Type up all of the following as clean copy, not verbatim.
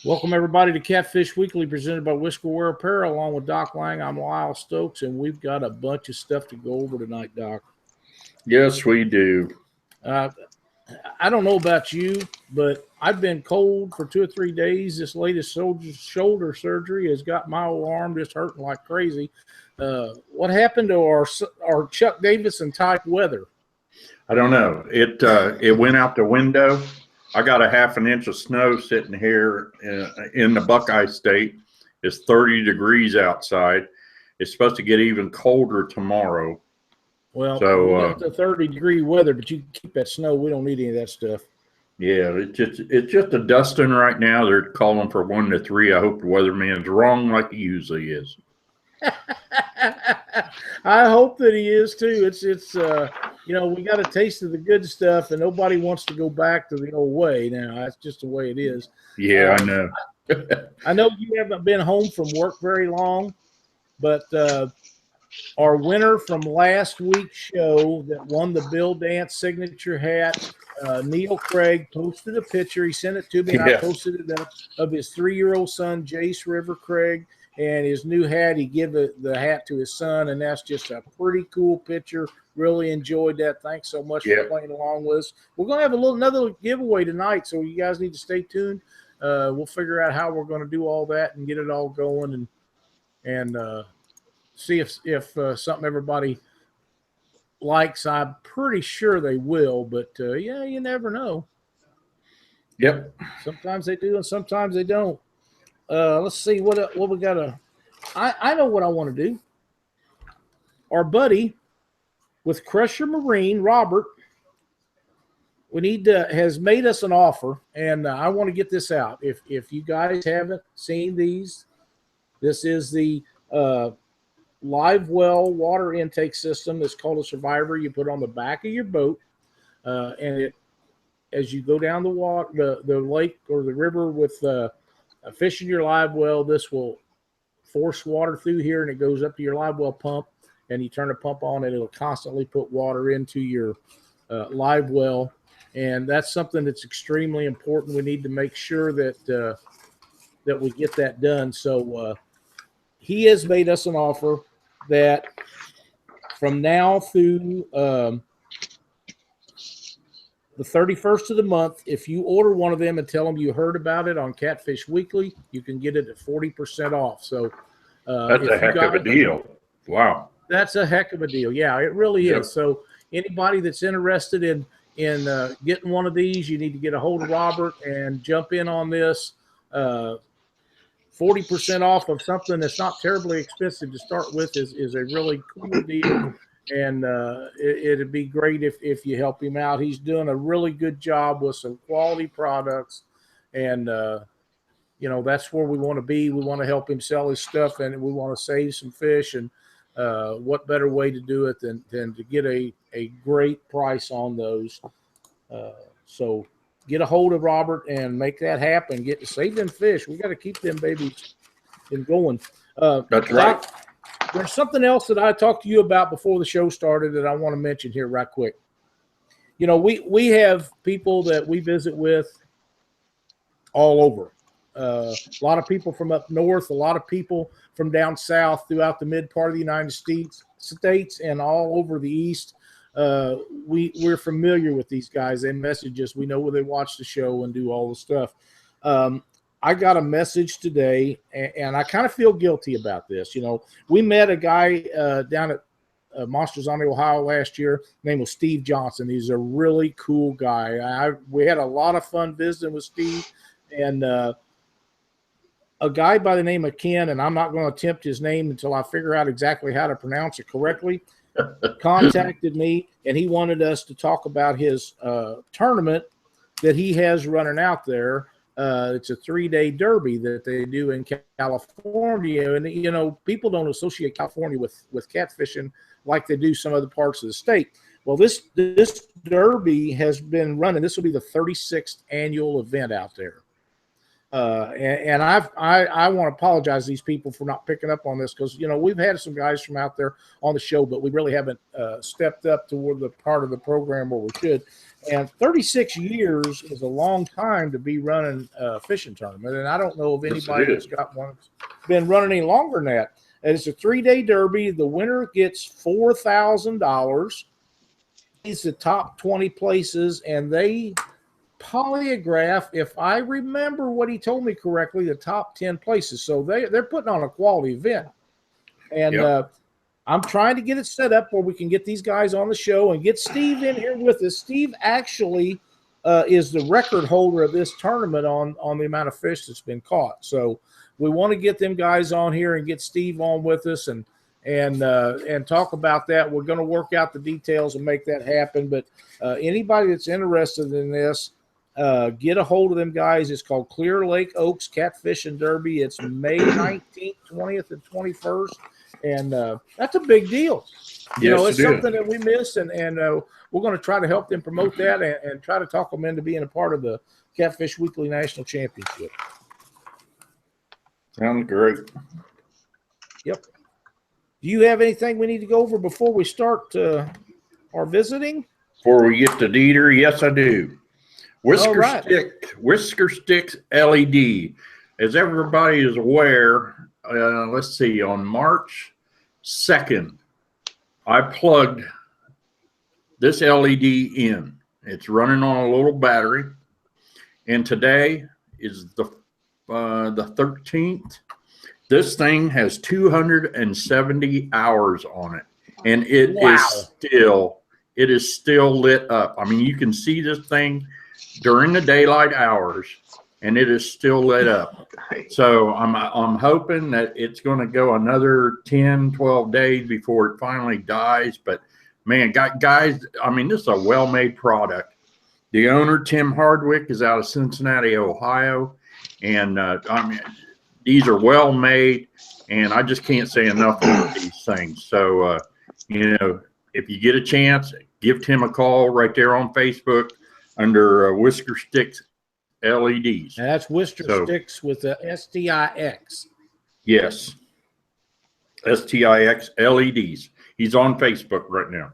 Welcome, everybody, to Catfish Weekly, presented by Whiskerware Apparel. Along with Doc Lang, I'm Lyle Stokes, and we've got a bunch of stuff to go over tonight, Doc. Yes, we do. Uh, I don't know about you, but I've been cold for 2 or 3 days. This latest shoulder surgery has got my old arm just hurting like crazy. What happened to our Chuck Davidson type weather? I don't know. It went out the window. I got a half an inch of snow sitting here in the Buckeye State. It's 30 degrees outside. It's supposed to get even colder tomorrow. Well, we got the 30-degree weather, but you can keep that snow. We don't need any of that stuff. Yeah, it's just a dusting right now. They're calling for 1 to 3. I hope the weatherman's wrong like he usually is. I hope that he is too. It's we got a taste of the good stuff, and nobody wants to go back to the old way now. That's just the way it is. Yeah, I know. I know you haven't been home from work very long, but our winner from last week's show that won the Bill Dance signature hat, Neil Craig, posted a picture. He sent it to me, and I posted it up, of his 3-year-old son, Jace River Craig, and his new hat. He gave the hat to his son, and that's just a pretty cool picture. Really enjoyed that. Thanks so much for playing along with us. We're going to have another giveaway tonight, so you guys need to stay tuned. We'll figure out how we're going to do all that and get it all going and see if something everybody likes. I'm pretty sure they will, but you never know. Yep. Sometimes they do and sometimes they don't. Let's see what we got. I know what I want to do. Our buddy with Crusher Marine, Robert, has made us an offer, and I want to get this out. If you guys haven't seen these, this is the live well water intake system. It's called a Survivor. You put it on the back of your boat, and as you go down the water, the lake or the river with fishing your live well, this will force water through here, and it goes up to your live well pump, and you turn the pump on, and it'll constantly put water into your live well. And that's something that's extremely important. We need to make sure that we get that done. So he has made us an offer that from now through the 31st of the month, if you order one of them and tell them you heard about it on Catfish Weekly, you can get it at 40% off. So that's a heck of a deal. Wow. That's a heck of a deal. Yeah, it really is. So anybody that's interested in getting one of these, you need to get a hold of Robert and jump in on this. 40% off of something that's not terribly expensive to start with is a really cool deal. And it'd be great if you help him out. He's doing a really good job with some quality products, and that's where we want to be. We want to help him sell his stuff, and we want to save some fish. And what better way to do it than to get a great price on those? So get a hold of Robert and make that happen. Save them fish. We got to keep them babies going. That's right. There's something else that I talked to you about before the show started that I want to mention here right quick. We have people that we visit with all over. A lot of people from up north, a lot of people from down south throughout the mid part of the United States and all over the east. We're familiar with these guys. They message us. We know where they watch the show and do all the stuff. I got a message today, and I kind of feel guilty about this. We met a guy down at Monsters on the Ohio last year. His name was Steve Johnson. He's a really cool guy. We had a lot of fun visiting with Steve, and a guy by the name of Ken, and I'm not going to attempt his name until I figure out exactly how to pronounce it correctly, contacted me, and he wanted us to talk about his tournament that he has running out there. It's a 3-day derby that they do in California. And, people don't associate California with catfishing like they do some other parts of the state. Well, this derby has been running. This will be the 36th annual event out there. And I want to apologize to these people for not picking up on this because, we've had some guys from out there on the show, but we really haven't stepped up toward the part of the program where we should. And 36 years is a long time to be running a fishing tournament. And I don't know of anybody that's got one that's been running any longer than that. And it's a 3-day derby. The winner gets $4,000. It's the top 20 places, and they polygraph, if I remember what he told me correctly, the top 10 places. So they're putting on a quality event. And I'm trying to get it set up where we can get these guys on the show and get Steve in here with us. Steve actually is the record holder of this tournament on the amount of fish that's been caught. So we want to get them guys on here and get Steve on with us and talk about that. We're going to work out the details and make that happen. But anybody that's interested in this, get a hold of them guys. It's called Clear Lake Oaks Catfish and Derby. It's May 19th, 20th, and 21st. And that's a big deal. You know, it's something that we miss, and we're going to try to help them promote that and try to talk them into being a part of the Catfish Weekly National Championship. Sounds great. Yep. Do you have anything we need to go over before we start our visiting? Before we get to Dieter, yes, I do. Whisker Sticks LED. As everybody is aware, let's see, on March 2nd, I plugged this LED in. It's running on a little battery. And today is the 13th. This thing has 270 hours on it. And it is still lit up. I mean, you can see this thing during the daylight hours, and it is still lit up. So I'm hoping that it's going to go another 10, 12 days before it finally dies. But man, guys, I mean, this is a well-made product. The owner, Tim Hardwick, is out of Cincinnati, Ohio. And I mean, these are well made, and I just can't say enough about these things. So, you know, if you get a chance, give Tim a call right there on Facebook under Whisker Sticks LEDs. And that's Whisker Sticks with the STIX. Yes. STIX LEDs. He's on Facebook right now.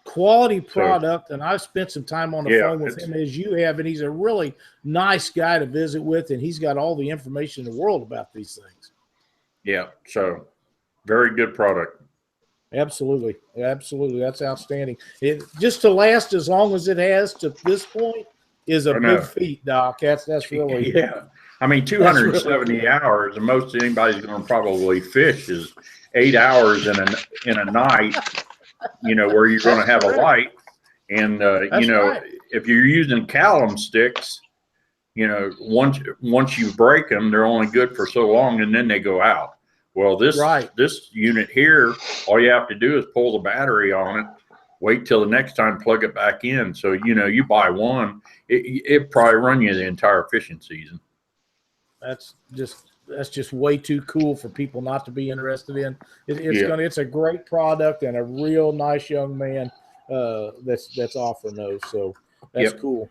Quality product, and I've spent some time on the phone with him as you have, and he's a really nice guy to visit with, and he's got all the information in the world about these things. Yeah, so very good product. Absolutely. That's outstanding. It just to last as long as it has to this point is a big feat, Doc. That's really I mean, 270 really hours, and most anybody's going to probably fish is 8 hours in a night. You know, where you're going to have a light, and you know, if you're using callum sticks, you know, once you break them, they're only good for so long, and then they go out. Well, this unit here, all you have to do is pull the battery on it, wait till the next time, plug it back in. So you know, you buy one, it probably run you the entire fishing season. That's just way too cool for people not to be interested in. It's a great product and a real nice young man that's offering those. So that's cool.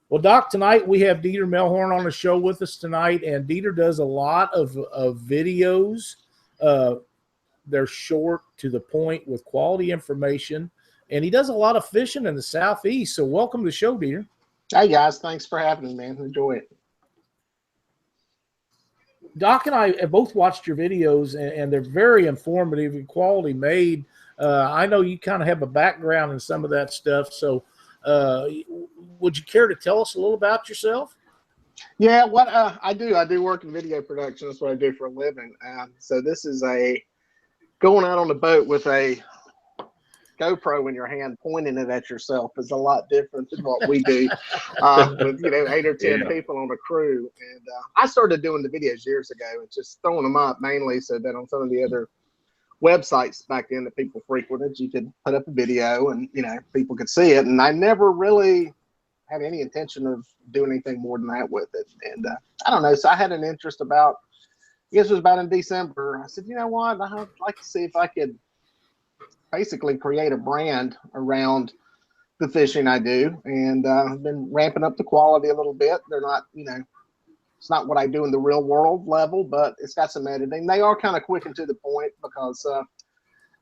Well, Doc, tonight we have Dieter Melhorn on the show with us tonight, and Dieter does a lot of videos. They're short, to the point, with quality information, and he does a lot of fishing in the Southeast. So welcome to the show, Dieter. Hey, guys. Thanks for having me, man. Enjoy it. Doc and I have both watched your videos, and they're very informative and quality made. I know you kind of have a background in some of that stuff. So would you care to tell us a little about yourself? Yeah, what I do work in video production. That's what I do for a living. So this is going out on the boat with a GoPro in your hand, pointing it at yourself is a lot different than what we do with 8 or 10 people on the crew. And I started doing the videos years ago and just throwing them up mainly so that on some of the other websites back then that people frequented, you could put up a video and people could see it. And I never really had any intention of doing anything more than that with it. And I don't know. So I had an interest about, I guess it was about in December. I said, you know what? I'd like to see if I could basically create a brand around the fishing I do, and I've been ramping up the quality a little bit. They're not, it's not what I do in the real world level, but it's got some editing. They are kind of quick and to the point because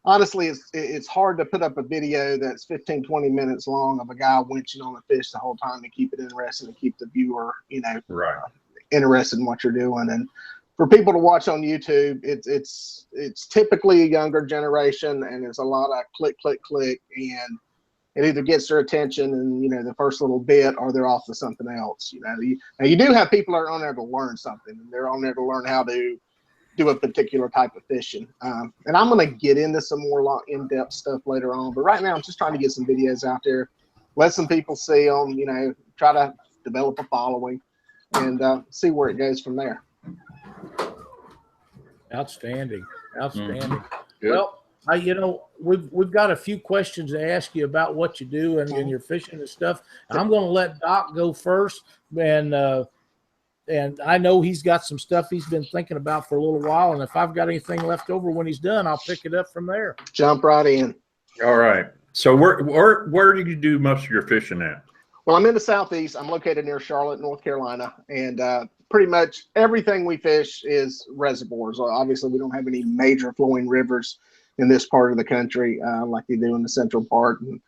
honestly, it's hard to put up a video that's 15, 20 minutes long of a guy winching on a fish the whole time and keep it interesting and keep the viewer, Right. Interested in what you're doing. And for people to watch on YouTube, it's typically a younger generation, and there's a lot of click, click, click, and it either gets their attention and the first little bit, or they're off to something else. Now you do have people that are on there to learn something, and they're on there to learn how to do a particular type of fishing. And I'm going to get into some more in-depth stuff later on, but right now I'm just trying to get some videos out there, let some people see them, try to develop a following, and see where it goes from there. Outstanding. Good. Well, we've got a few questions to ask you about what you do and your fishing and stuff. I'm going to let Doc go first, and I know he's got some stuff he's been thinking about for a little while. And if I've got anything left over when he's done, I'll pick it up from there. Jump right in. All right. So where do you do most of your fishing at? Well, I'm in the Southeast. I'm located near Charlotte, North Carolina, and pretty much everything we fish is reservoirs. Obviously, we don't have any major flowing rivers in this part of the country like they do in the central part and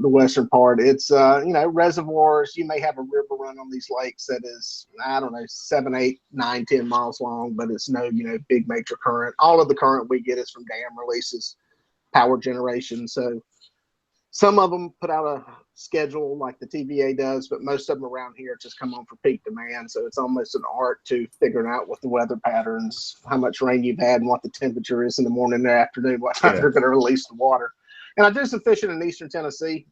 the western part. It's reservoirs. You may have a river run on these lakes that is, I don't know, 7, 8, 9, 10 miles long, but it's no big major current. All of the current we get is from dam releases, power generation. So some of them put out a schedule like the TVA does, but most of them around here just come on for peak demand. So it's almost an art to figuring out what the weather patterns, how much rain you've had, and what the temperature is in the morning and afternoon, what time they're going to release the water. And I do some fishing in eastern Tennessee,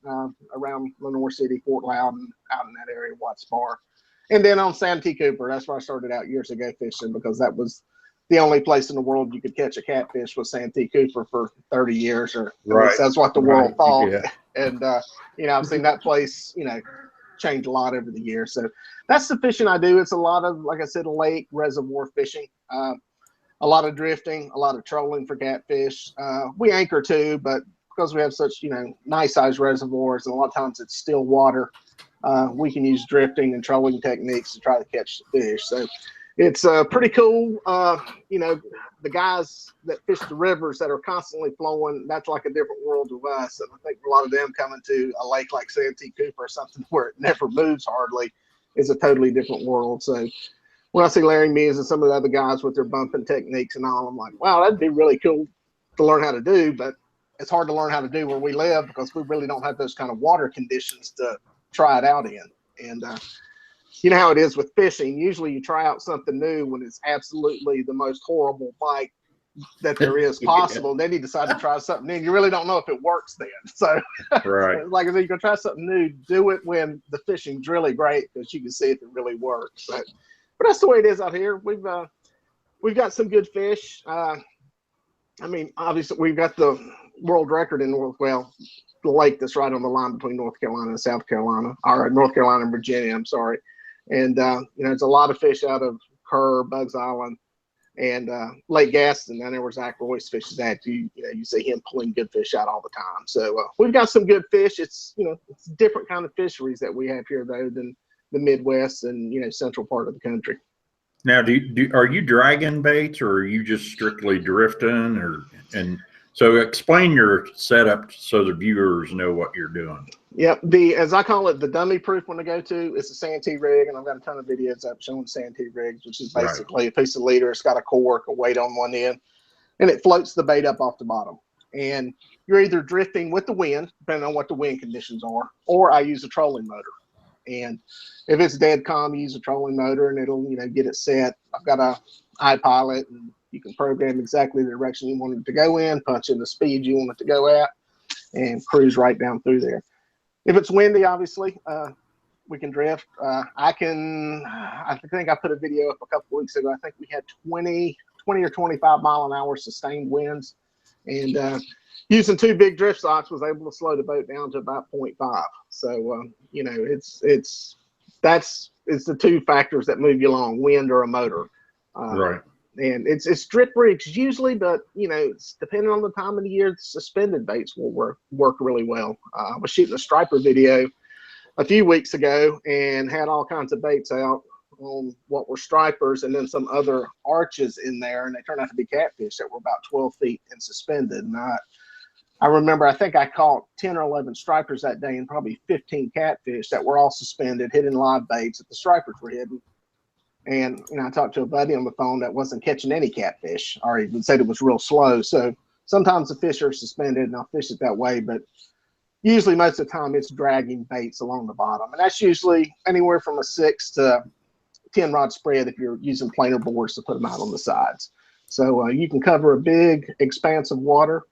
around Lenore City, Fort Loudon, out in that area, Watts Bar. And then on Santee Cooper, that's where I started out years ago fishing, because that was the only place in the world you could catch a catfish was Santee Cooper for 30 years, or at least that's what the world thought. Yeah. And, I've seen that place, change a lot over the years. So that's the fishing I do. It's a lot of, like I said, lake reservoir fishing, a lot of drifting, a lot of trolling for catfish. We anchor too, but because we have such, nice sized reservoirs, and a lot of times it's still water, we can use drifting and trolling techniques to try to catch the fish. So it's pretty cool. The guys that fish the rivers that are constantly flowing, that's like a different world to us. And I think a lot of them coming to a lake like Santee Cooper or something where it never moves hardly is a totally different world. So when I see Larry Mears and some of the other guys with their bumping techniques and all, I'm like, wow, that'd be really cool to learn how to do. But it's hard to learn how to do where we live, because we really don't have those kind of water conditions to try it out in. And you know how it is with fishing. Usually you try out something new when it's absolutely the most horrible bite that there is possible. And then you decide to try something new. You really don't know if it works then. So right. Like I said, you can try something new, do it when the fishing's really great, because you can see if it really works. But that's the way it is out here. We've got some good fish. Obviously we've got the world record in the lake that's right on the line between North Carolina and South Carolina, or North Carolina and Virginia, I'm sorry. And, there's a lot of fish out of Kerr, Bugs Island, and Lake Gaston. I know where Zach Royce fishes at. You see him pulling good fish out all the time. So we've got some good fish. It's, it's different kind of fisheries that we have here, though, than the Midwest and, central part of the country. Now, are you dragging baits, or are you just strictly drifting? So explain your setup so the viewers know what you're doing. Yep. As I call it, the dummy proof one to go to is a Santee rig, and I've got a ton of videos up showing Santee rigs, which is basically a piece of leader. It's got a cork, a weight on one end, and it floats the bait up off the bottom. And you're either drifting with the wind, depending on what the wind conditions are, or I use a trolling motor. And if it's dead calm, you use a trolling motor, and it'll get it set. I've got a iPilot, and you can program exactly the direction you want it to go in, punch in the speed you want it to go at, and cruise right down through there. If it's windy, obviously, we can drift. I think I put a video up a couple weeks ago. I think we had 20 or 25 mile an hour sustained winds, and using 2 big drift socks was able to slow the boat down to about 0.5. So it's the 2 factors that move you along: wind or a motor. Right. And it's drip rigs usually, but it's depending on the time of the year. Suspended baits will work really well. I was shooting a striper video a few weeks ago and had all kinds of baits out on what were stripers and then some other arches in there, and they turned out to be catfish that were about 12 feet and suspended. And I remember, I think I caught 10 or 11 stripers that day and probably 15 catfish that were all suspended, hidden live baits that the stripers were hidden. And, you know, I talked to a buddy on the phone that wasn't catching any catfish, or even said it was real slow. So sometimes the fish are suspended and I'll fish it that way, but usually most of the time it's dragging baits along the bottom. And that's usually anywhere from a 6 to 10 rod spread if you're using planer boards to put them out on the sides. So you can cover a big expanse of water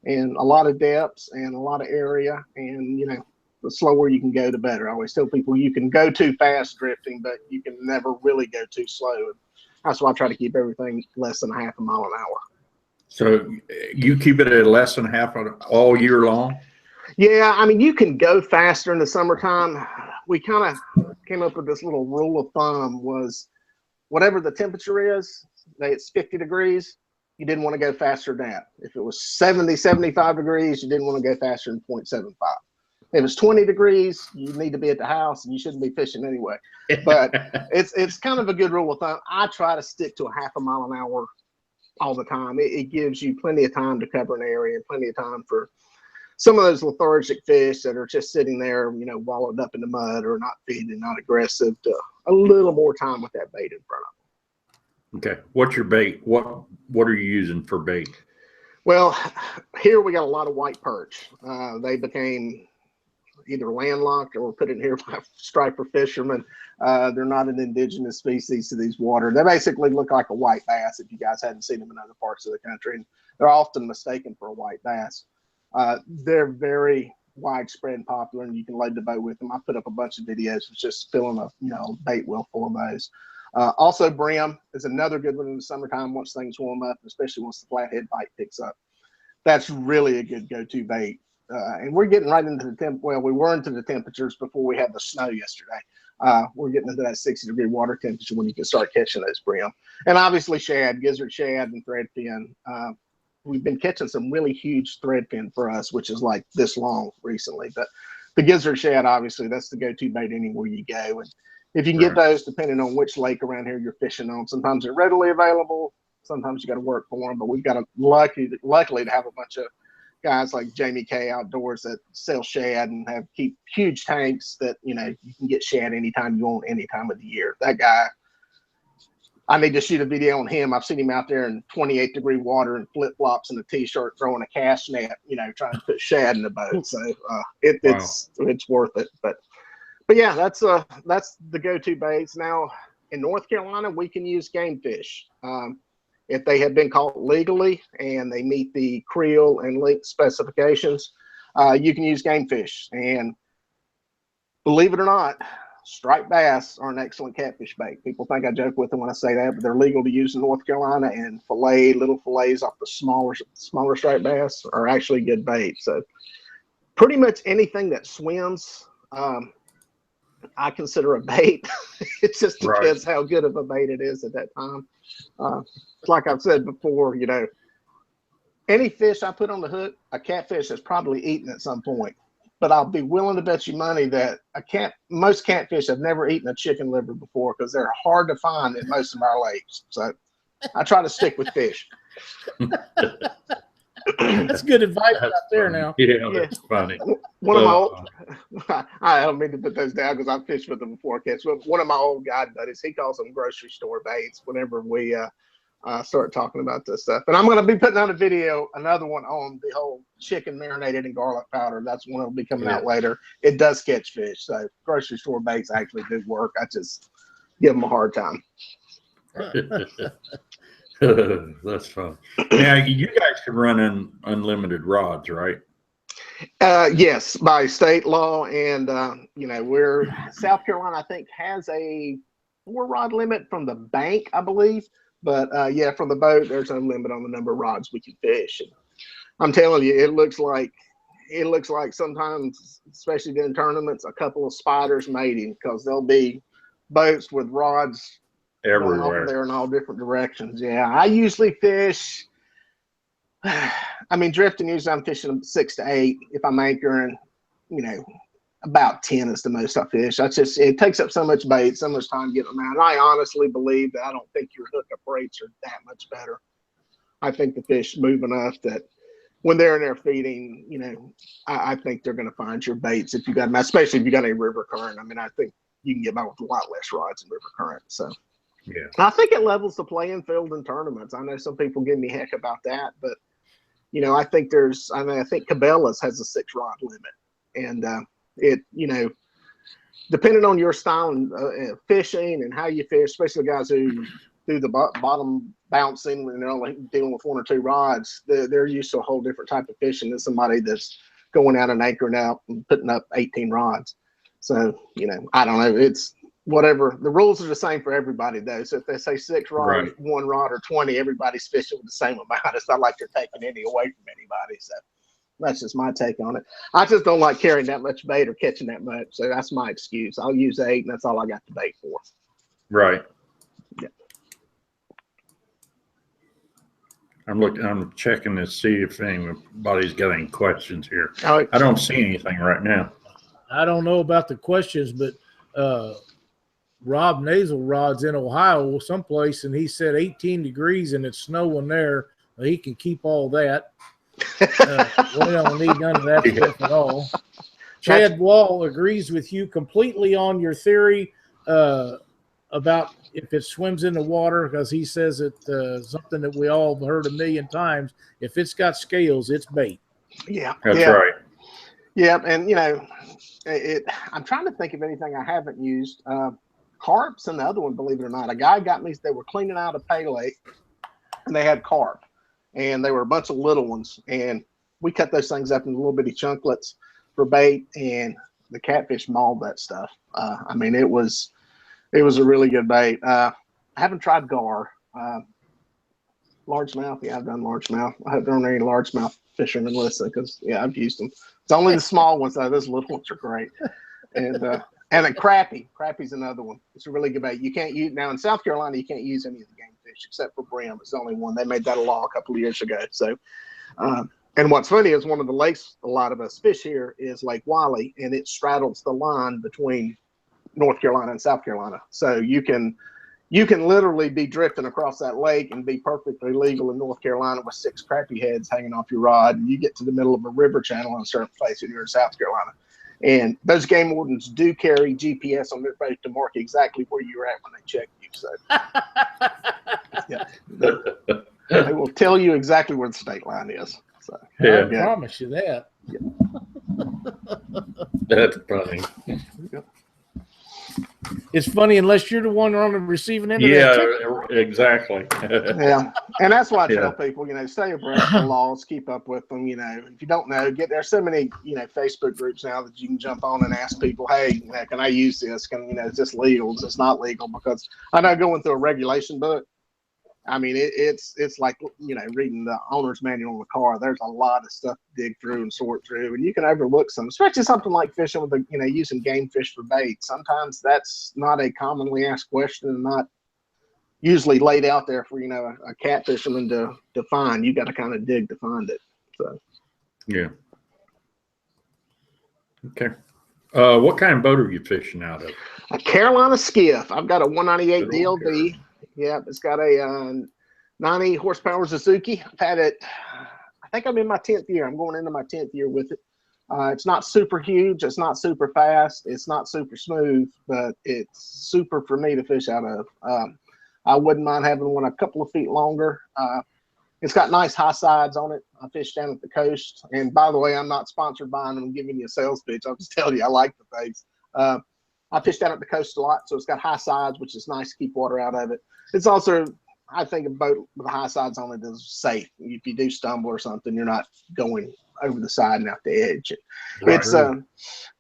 and a lot of depths and a lot of area, and you know, the slower you can go, the better. I always tell people you can go too fast drifting, but you can never really go too slow. And that's why I try to keep everything less than half a mile an hour. So you keep it at less than half all year long? Yeah, I mean, you can go faster in the summertime. We kind of came up with this little rule of thumb was whatever the temperature is, say it's 50 degrees, you didn't want to go faster than that. If it was 70, 75 degrees, you didn't want to go faster than 0.75. If it's 20 degrees, you need to be at the house and you shouldn't be fishing anyway. But it's kind of a good rule of thumb. I try to stick to a half a mile an hour all the time. It gives you plenty of time to cover an area and plenty of time for some of those lethargic fish that are just sitting there, you know, wallowed up in the mud or not feeding, not aggressive, to a little more time with that bait in front of them. Okay. What's your bait? What are you using for bait? Well, here we got a lot of white perch. They became either landlocked or put in here by striper fishermen. They're not an indigenous species to these waters. They basically look like a white bass if you guys hadn't seen them in other parts of the country. And they're often mistaken for a white bass. They're very widespread and popular, and you can load the boat with them. I put up a bunch of videos of just filling a bait wheel full of those. Also, brim is another good one in the summertime once things warm up, especially once the flathead bite picks up. That's really a good go-to bait. And we're getting right into the we were into the temperatures before we had the snow yesterday. We're getting into that 60-degree water temperature when you can start catching those brim. And obviously shad, gizzard shad, and threadfin. We've been catching some really huge threadfin for us, which is like this long recently. But the gizzard shad, obviously, that's the go-to bait anywhere you go. And if you can get those, depending on which lake around here you're fishing on, sometimes they're readily available. Sometimes you got to work for them. But we've got luckily to have a bunch of guys like Jamie K Outdoors that sell shad and keep huge tanks that, you know, you can get shad anytime you want, any time of the year. That guy, I need to shoot a video on him. I've seen him out there in 28-degree water and flip-flops and a t-shirt throwing a cast net, you know, trying to put shad in the boat. So it's worth it. But yeah, that's the go-to baits. Now in North Carolina, we can use game fish. If they have been caught legally and they meet the creel and length specifications, you can use game fish. And believe it or not, striped bass are an excellent catfish bait. People think I joke with them when I say that, but they're legal to use in North Carolina, and little fillets off the smaller striped bass are actually good bait. So pretty much anything that swims, I consider a bait. It just depends how good of a bait it is at that time. Like I've said before, you know, any fish I put on the hook, a catfish has probably eaten at some point. But I'll be willing to bet you money that most catfish have never eaten a chicken liver before, because they're hard to find in most of our lakes. So I try to stick with fish. That's good advice out there now. Yeah, that's funny. One of my old, I don't mean to put those down because I've fished with them before, kids. But one of my old guide buddies, he calls them grocery store baits whenever we start talking about this stuff. And I'm going to be putting out a video, another one on the whole chicken marinated in garlic powder. That's one that'll be coming out later. It does catch fish. So grocery store baits actually do work. I just give them a hard time. That's fun. Now, you guys can run unlimited rods, right? Yes, by state law. And, you know, South Carolina, I think, has a 4-rod limit from the bank, I believe. But, yeah, from the boat, there's no limit on the number of rods we can fish. And I'm telling you, it looks like sometimes, especially during tournaments, a couple of spiders mating, because there'll be boats with rods everywhere there in all different directions. Yeah, I usually fish. I mean, drifting, usually I'm fishing 6 to 8 if I'm anchoring, you know, about 10 is the most I fish. It takes up so much bait, so much time getting them out. And I honestly believe that I don't think your hookup rates are that much better. I think the fish move enough that when they're in there feeding, I think they're going to find your baits if you got them, especially if you got a river current. I mean, I think you can get by with a lot less rods in river current. So Yeah, I think it levels the playing field in tournaments. I know some people give me heck about that, but I think I think Cabela's has a 6-rod limit, and depending on your style and fishing and how you fish, especially the guys who do the bottom bouncing when they're only dealing with 1 or 2 rods, they're used to a whole different type of fishing than somebody that's going out and anchoring out and putting up 18 rods. So, I don't know. It's whatever. The rules are the same for everybody, though. So if they say 6 rod, right. 1 rod, or 20, everybody's fishing with the same amount. It's not like they're taking any away from anybody. So that's just my take on it. I just don't like carrying that much bait or catching that much. So that's my excuse. I'll use 8, and that's all I got the bait for. Right. Yeah. I'm checking to see if anybody's got any questions here. Oh, I don't see anything right now. I don't know about the questions, but Rob Nasal Rod's in Ohio someplace, and he said 18 degrees and it's snowing there. He can keep all that. We don't need none of that stuff at all. Chad Wall agrees with you completely on your theory about if it swims in the water, because he says it's something that we all have heard a million times. If it's got scales, it's bait. Yeah. That's yeah. right. Yeah, and I'm trying to think of anything I haven't used. Carp's another one, believe it or not. A guy got me. They were cleaning out a pay lake, and they had carp, and they were a bunch of little ones. And we cut those things up in little bitty chunklets for bait, and the catfish mauled that stuff. I mean, it was a really good bait. I haven't tried gar. Largemouth, yeah, I've done largemouth. I haven't done any largemouth fishermen listen, because I've used them. It's only the small ones though. Those little ones are great. And a crappie. Crappie's another one. It's a really good bait. You can't use now in South Carolina. You can't use any of the game fish except for brim. It's the only one. They made that a law a couple of years ago. So, and what's funny is one of the lakes a lot of us fish here is Lake Wiley, and it straddles the line between North Carolina and South Carolina. So you can literally be drifting across that lake and be perfectly legal in North Carolina with 6 crappie heads hanging off your rod. And you get to the middle of a river channel in a certain place and you're in South Carolina. And those game wardens do carry GPS on their boat to mark exactly where you're at when they check you. So they will tell you exactly where the state line is. So I promise you that. That's funny. It's funny unless you're the one on the receiving end of that. Yeah, exactly. Yeah, and that's why I tell people, stay abreast of the laws, keep up with them. If you don't know, there's so many, Facebook groups now that you can jump on and ask people, hey, can I use this? Is this legal? Is this not legal? Because I know going through a regulation book, I mean, it's like, reading the owner's manual on the car. There's a lot of stuff to dig through and sort through, and you can overlook some, especially something like fishing with using game fish for bait. Sometimes that's not a commonly asked question and not usually laid out there for, a catfisherman to find. You got to kind of dig to find it. So, yeah. Okay. What kind of boat are you fishing out of? A Carolina skiff. I've got a 198 DLD. Yeah, it's got a 90 horsepower Suzuki. I've had it, I think I'm in my 10th year. I'm going into my 10th year with it. It's not super huge. It's not super fast. It's not super smooth, but it's super for me to fish out of. I wouldn't mind having one a couple of feet longer. It's got nice high sides on it. I fish down at the coast. And by the way, I'm not sponsored by them. I'm giving you a sales pitch. I'll just tell you, I like the things. I fish down at the coast a lot, so it's got high sides, which is nice to keep water out of it. It's also, I think, a boat with high sides on it is safe. If you do stumble or something, you're not going over the side and out the edge. It's the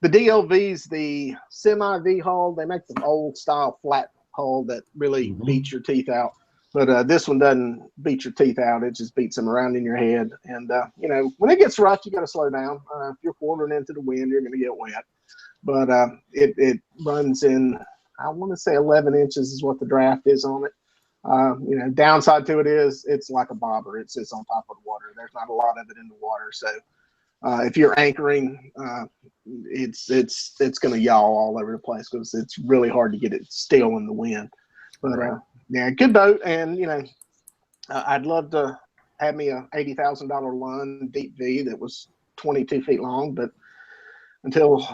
DLV's the semi V hull. They make the old style flat hull that really beats your teeth out. But this one doesn't beat your teeth out. It just beats them around in your head. And, when it gets rough, you got to slow down. If you're quartering into the wind, you're going to get wet. But it runs in, I want to say 11 inches is what the draft is on it. Downside to it is it's like a bobber. It sits on top of the water. There's not a lot of it in the water. So If you're anchoring, it's going to yaw all over the place because it's really hard to get it still in the wind. But yeah, good boat, and I'd love to have me a $80,000 Lund Deep V that was 22 feet long, but until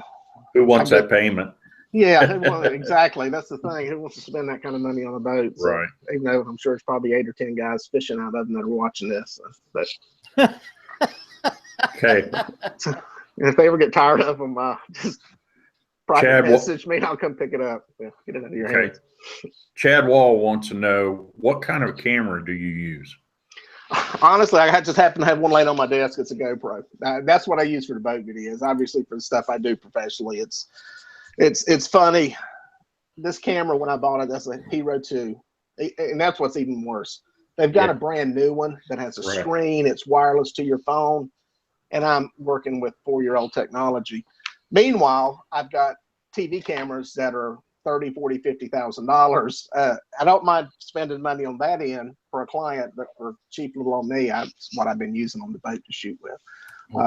who wants that payment? Yeah, exactly. That's the thing. Who wants to spend that kind of money on a boat? So, Right. even though I'm sure it's probably 8 or 10 guys fishing out of them that are watching this. But Okay. if they ever get tired of them, just private Chad, message me. I'll come pick it up. Yeah, get it out of your hands. Chad Wall wants to know, what kind of camera do you use? Honestly, I just happen to have one laying on my desk. It's a GoPro. That's what I use for the boat videos. Obviously, for the stuff I do professionally, it's funny. This camera, when I bought it, that's a Hero 2, and that's what's even worse. They've got a brand new one that has a screen. It's wireless to your phone, and I'm working with 4-year-old technology. Meanwhile, I've got TV cameras that are $30,000, $40,000, $50,000. I don't mind spending money on that end for a client, but for cheap little on me, that's what I've been using on the boat to shoot with.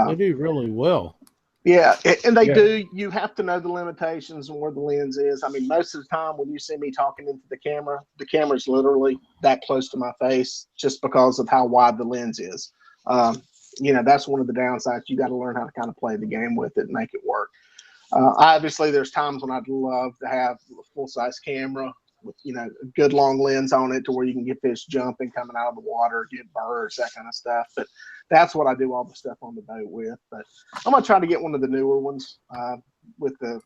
They do really well. Yeah, and they do. You have to know the limitations and where the lens is. I mean, most of the time when you see me talking into the camera's literally that close to my face just because of how wide the lens is. That's one of the downsides. You got to learn how to kind of play the game with it and make it work. Obviously, there's times when I'd love to have a full-size camera with, a good long lens on it to where you can get fish jumping, coming out of the water, get birds, that kind of stuff. But that's what I do all the stuff on the boat with. But I'm going to try to get one of the newer ones with the,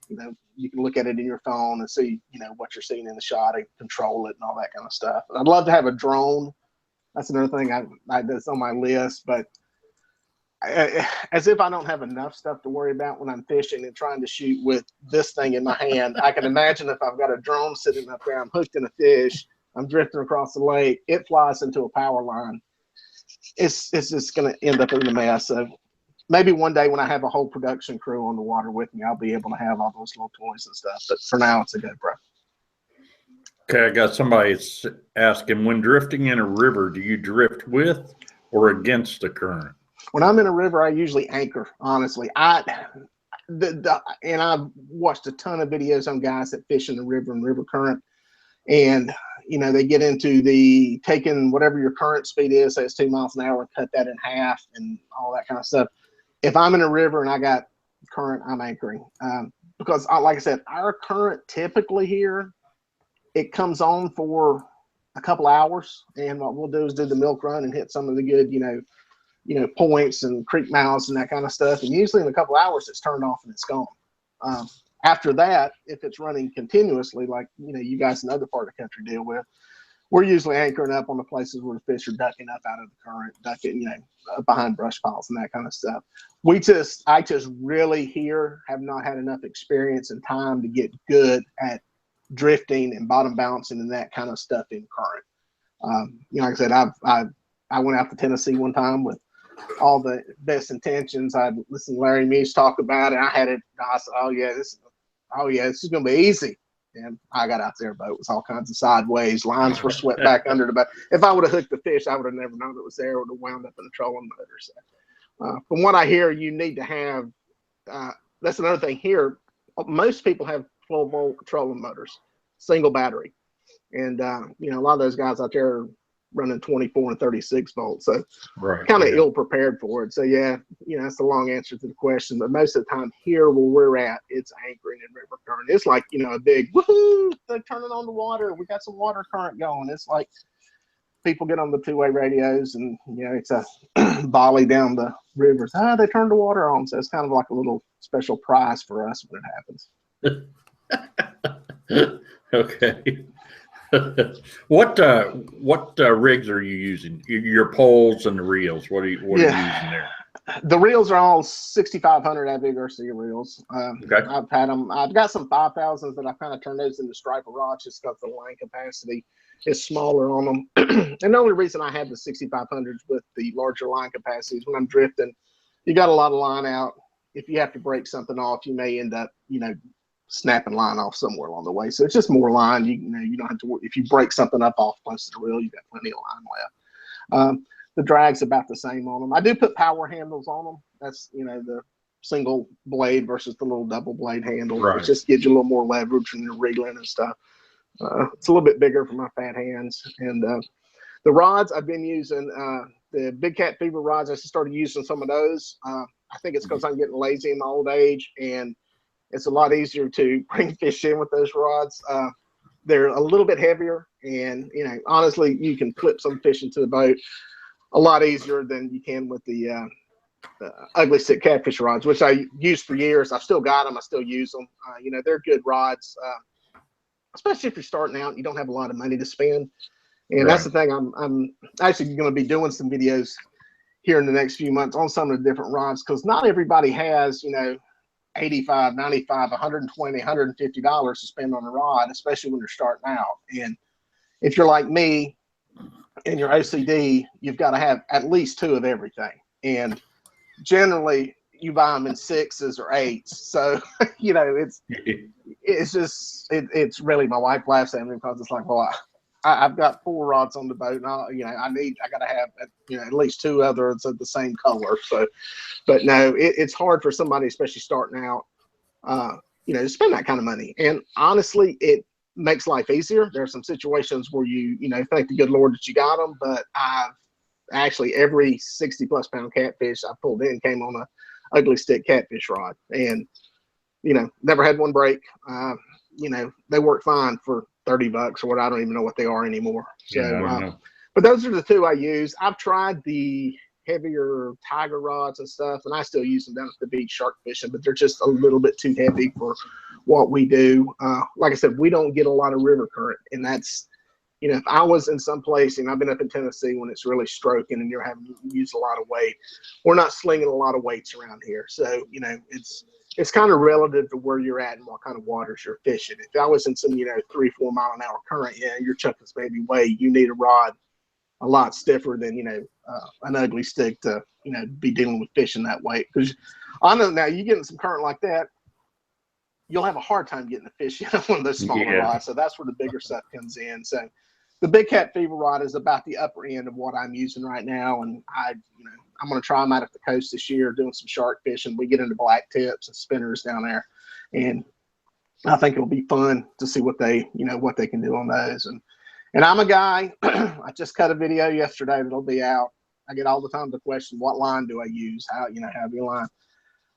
you can look at it in your phone and see, what you're seeing in the shot and control it and all that kind of stuff. And I'd love to have a drone. That's another thing that's on my list. But as if I don't have enough stuff to worry about when I'm fishing and trying to shoot with this thing in my hand. I can imagine if I've got a drone sitting up there, I'm hooked in a fish, I'm drifting across the lake, it flies into a power line. It's just going to end up in a mess. So maybe one day when I have a whole production crew on the water with me, I'll be able to have all those little toys and stuff. But for now, it's a GoPro. Okay, I got somebody asking, when drifting in a river, do you drift with or against the current? When I'm in a river, I usually anchor, honestly. And I've watched a ton of videos on guys that fish in the river and river current. And, they get into the taking whatever your current speed is, say it's 2 miles an hour, and cut that in half and all that kind of stuff. If I'm in a river and I got current, I'm anchoring. Because, like I said, our current typically here, it comes on for a couple hours. And what we'll do is do the milk run and hit some of the good, points and creek mouths and that kind of stuff. And usually in a couple hours, it's turned off and it's gone. After that, if it's running continuously, like, you guys in the other part of the country deal with, we're usually anchoring up on the places where the fish are ducking up out of the current, ducking, behind brush piles and that kind of stuff. I just really here have not had enough experience and time to get good at drifting and bottom bouncing and that kind of stuff in current. Like I said, I went out to Tennessee one time with all the best intentions. I listened to Larry Muse talk about it. I had it. I said, "Oh yeah, this is gonna be easy." And I got out there, boat was all kinds of sideways. Lines were swept back under the boat. If I would have hooked the fish, I would have never known it was there. Would have wound up in a trolling motor. So, from what I hear, you need to have. That's another thing here. Most people have 12-volt trolling motors, single battery, and a lot of those guys out there are running 24 and 36 volts, so kind of ill prepared for it. So that's the long answer to the question. But most of the time here where we're at, it's anchoring in river current. It's like a big woohoo! They're turning on the water. We got some water current going. It's like people get on the two-way radios and it's a volley down the rivers. They turned the water on. So it's kind of like a little special prize for us when it happens. Okay. What rigs are you using? Your poles and the reels. What are you using there? The reels are all 6,500 Abbey Garcia reels. Okay. I've had them. I've got some 5,000s that I've kind of turned those into striper rods just because the line capacity is smaller on them. And the only reason I have the 6,500s with the larger line capacity is when I'm drifting, you got a lot of line out. If you have to break something off, you may end up, snapping line off somewhere along the way. So it's just more line. You don't have to worry. If you break something up off close to the reel, you've got plenty of line left. the drag's about the same on them. I do put power handles on them. That's, you know, the single blade versus the little double blade handle. Right. It just gives you a little more leverage when you're reeling and stuff. It's a little bit bigger for my fat hands. And the rods I've been using, the Big Cat Fever rods, I just started using some of those. I think it's because I'm getting lazy in my old age, and it's a lot easier to bring fish in with those rods. They're a little bit heavier, and, you know, honestly, you can flip some fish into the boat a lot easier than you can with the ugly stick catfish rods, which I used for years. I've still got them. I still use them. You know, they're good rods, especially if you're starting out and you don't have a lot of money to spend. And that's the thing. I'm actually going to be doing some videos here in the next few months on some of the different rods, because not everybody has, you know, $85, $95, $120, $150 to spend on a rod, especially when you're starting out. And if you're like me and you're OCD, you've got to have at least 2 of everything. And generally you buy them in 6s or 8s. So, you know, it's just, it's really, my wife laughs at me because it's like, well, I've got 4 rods on the boat, and you know, I got to have, you know, at least 2 others of the same color. So, but no, it's hard for somebody, especially starting out, you know, to spend that kind of money. And honestly, it makes life easier. There are some situations where you know, thank the good Lord that you got them, but I've actually, every 60+ pound catfish I pulled in came on a ugly stick catfish rod, and, you know, never had one break. You know, they work fine for $30 or what. I don't even know what they are anymore. So, Yeah, but those are the 2 I use. I've tried the heavier tiger rods and stuff, and I still use them down at the beach shark fishing, but they're just a little bit too heavy for what we do. Like I said, we don't get a lot of river current, and that's, you know, if I was in some place, and I've been up in Tennessee when it's really stroking and you're having to use a lot of weight, we're not slinging a lot of weights around here. So, you know, it's kind of relative to where you're at and what kind of waters you're fishing. If I was in some, you know, 3-4 mile an hour current, yeah, you're chucking this baby weight. You need a rod a lot stiffer than, you know, an ugly stick to, you know, be dealing with fishing that weight. Because I know now you get in some current like that, you'll have a hard time getting a fish in one of those smaller rods. So that's where the bigger stuff comes in. So the Big Cat Fever rod is about the upper end of what I'm using right now. And you know, I'm going to try them out at the coast this year, doing some shark fishing. We get into black tips and spinners down there, and I think it'll be fun to see what they, you know, what they can do on those. And I'm a guy, I just cut a video yesterday that'll be out. I get all the time the question, what line do I use? How, you know, heavy line?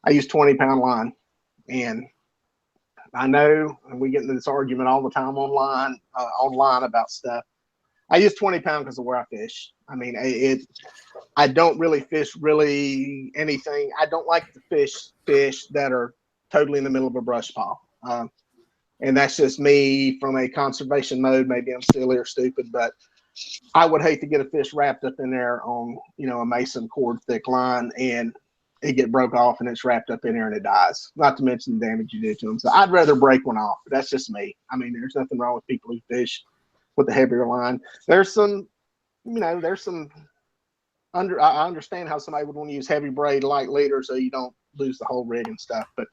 I use 20-pound line. And I know, and we get into this argument all the time online about stuff. I use 20-pound because of where I fish. I mean, I don't really fish really anything. I don't like to fish that are totally in the middle of a brush pile. And that's just me from a conservation mode. Maybe I'm silly or stupid, but I would hate to get a fish wrapped up in there on, you know, a mason cord thick line, and it get broke off and it's wrapped up in there and it dies. Not to mention the damage you do to them. So I'd rather break one off. But that's just me. I mean, there's nothing wrong with people who fish with the heavier line. There's some, you know, I understand how somebody would want to use heavy braid, light leader, so you don't lose the whole rig and stuff. But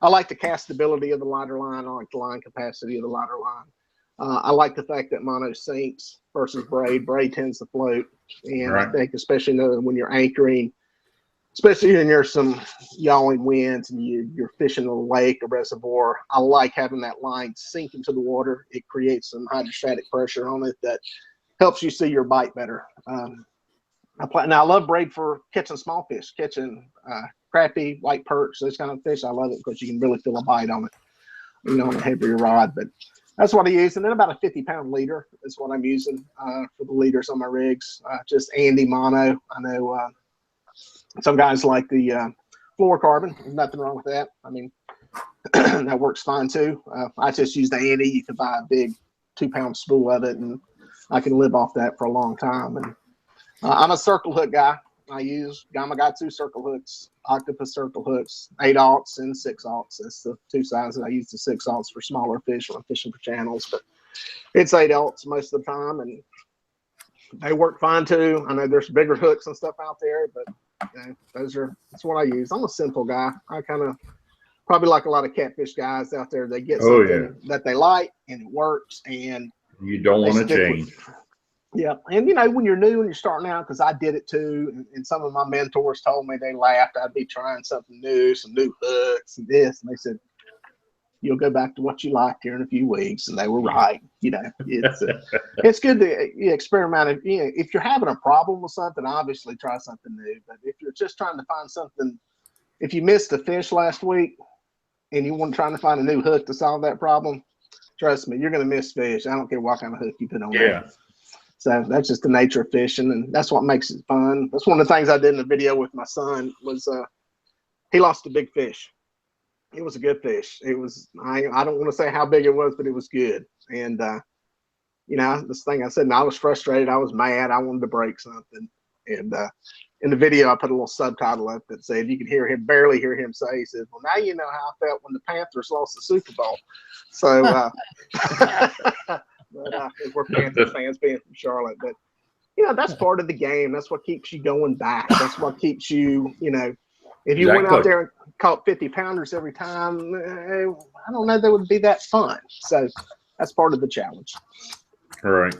I like the castability of the lighter line. I like the line capacity of the lighter line. I like the fact that mono sinks versus braid. Braid tends to float. And I think especially when you're anchoring, especially when there's some yawing winds and you're fishing a lake, a reservoir, I like having that line sink into the water. It creates some hydrostatic pressure on it that helps you see your bite better. Now I love braid for catching small fish, catching crappie, white perch, those kind of fish. I love it because you can really feel a bite on it, you know, on a heavier rod. But that's what I use. And then about a 50-pound leader is what I'm using for the leaders on my rigs. Just Andy mono. I know some guys like the fluorocarbon. There's nothing wrong with that. I mean, that works fine too. I just use the Andy. You can buy a big 2-pound spool of it, and I can live off that for a long time. And I'm a circle hook guy. I got 2 circle hooks, octopus circle hooks, 8/0 and 6/0. That's the 2 sizes. I use the 6/0 for smaller fish when I'm fishing for channels, but it's 8/0 most of the time, and they work fine too. I know there's bigger hooks and stuff out there, but you know, that's what I use. I'm a simple guy. I kind of probably like a lot of catfish guys out there. They get something that they like and it works, and you don't want to change. Yeah, and when you're new and you're starting out, because I did it too, and some of my mentors told me, they laughed, I'd be trying something new, some new hooks and this, and they said, you'll go back to what you liked here in a few weeks, and they were right. It's good to experiment. If you're having a problem with something, obviously try something new. But if you're just trying to find something, if you missed a fish last week and you want to try to find a new hook to solve that problem, trust me, you're going to miss fish. I don't care what kind of hook you put on there. So that's just the nature of fishing, and that's what makes it fun. That's one of the things I did in the video with my son was he lost a big fish. It was a good fish. It was, I don't want to say how big it was, but it was good. And, this thing I said, and I was frustrated. I was mad. I wanted to break something. And in the video, I put a little subtitle up that said, you can barely hear him say, he said, well, now you know how I felt when the Panthers lost the Super Bowl. So, but we're Panthers fans being from Charlotte. But, that's part of the game. That's what keeps you going back. That's what keeps you, if you went out there and caught 50 pounders every time, I don't know that would be that fun. So that's part of the challenge. All right.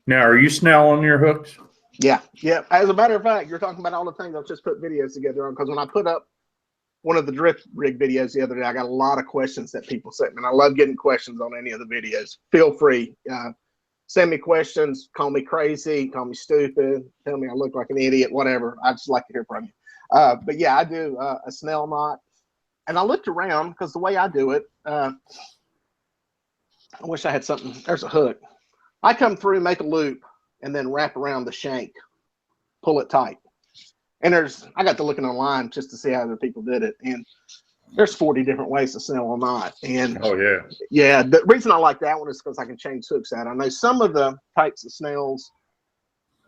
Now, are you snelling your hooks? Yeah. As a matter of fact, you're talking about all the things I've just put videos together on, because when I put up one of the drift rig videos the other day, I got a lot of questions that people sent me, and I love getting questions on any of the videos. Feel free. Send me questions, call me crazy, call me stupid, tell me I look like an idiot, whatever. I'd just like to hear from you. But yeah, I do a snell knot, and I looked around because the way I do it, I wish I had something. There's a hook. I come through, make a loop, and then wrap around the shank, pull it tight. And I got to looking online just to see how other people did it, and there's 40 different ways to snell a knot. And yeah, the reason I like that one is because I can change hooks out. I know some of the types of snells,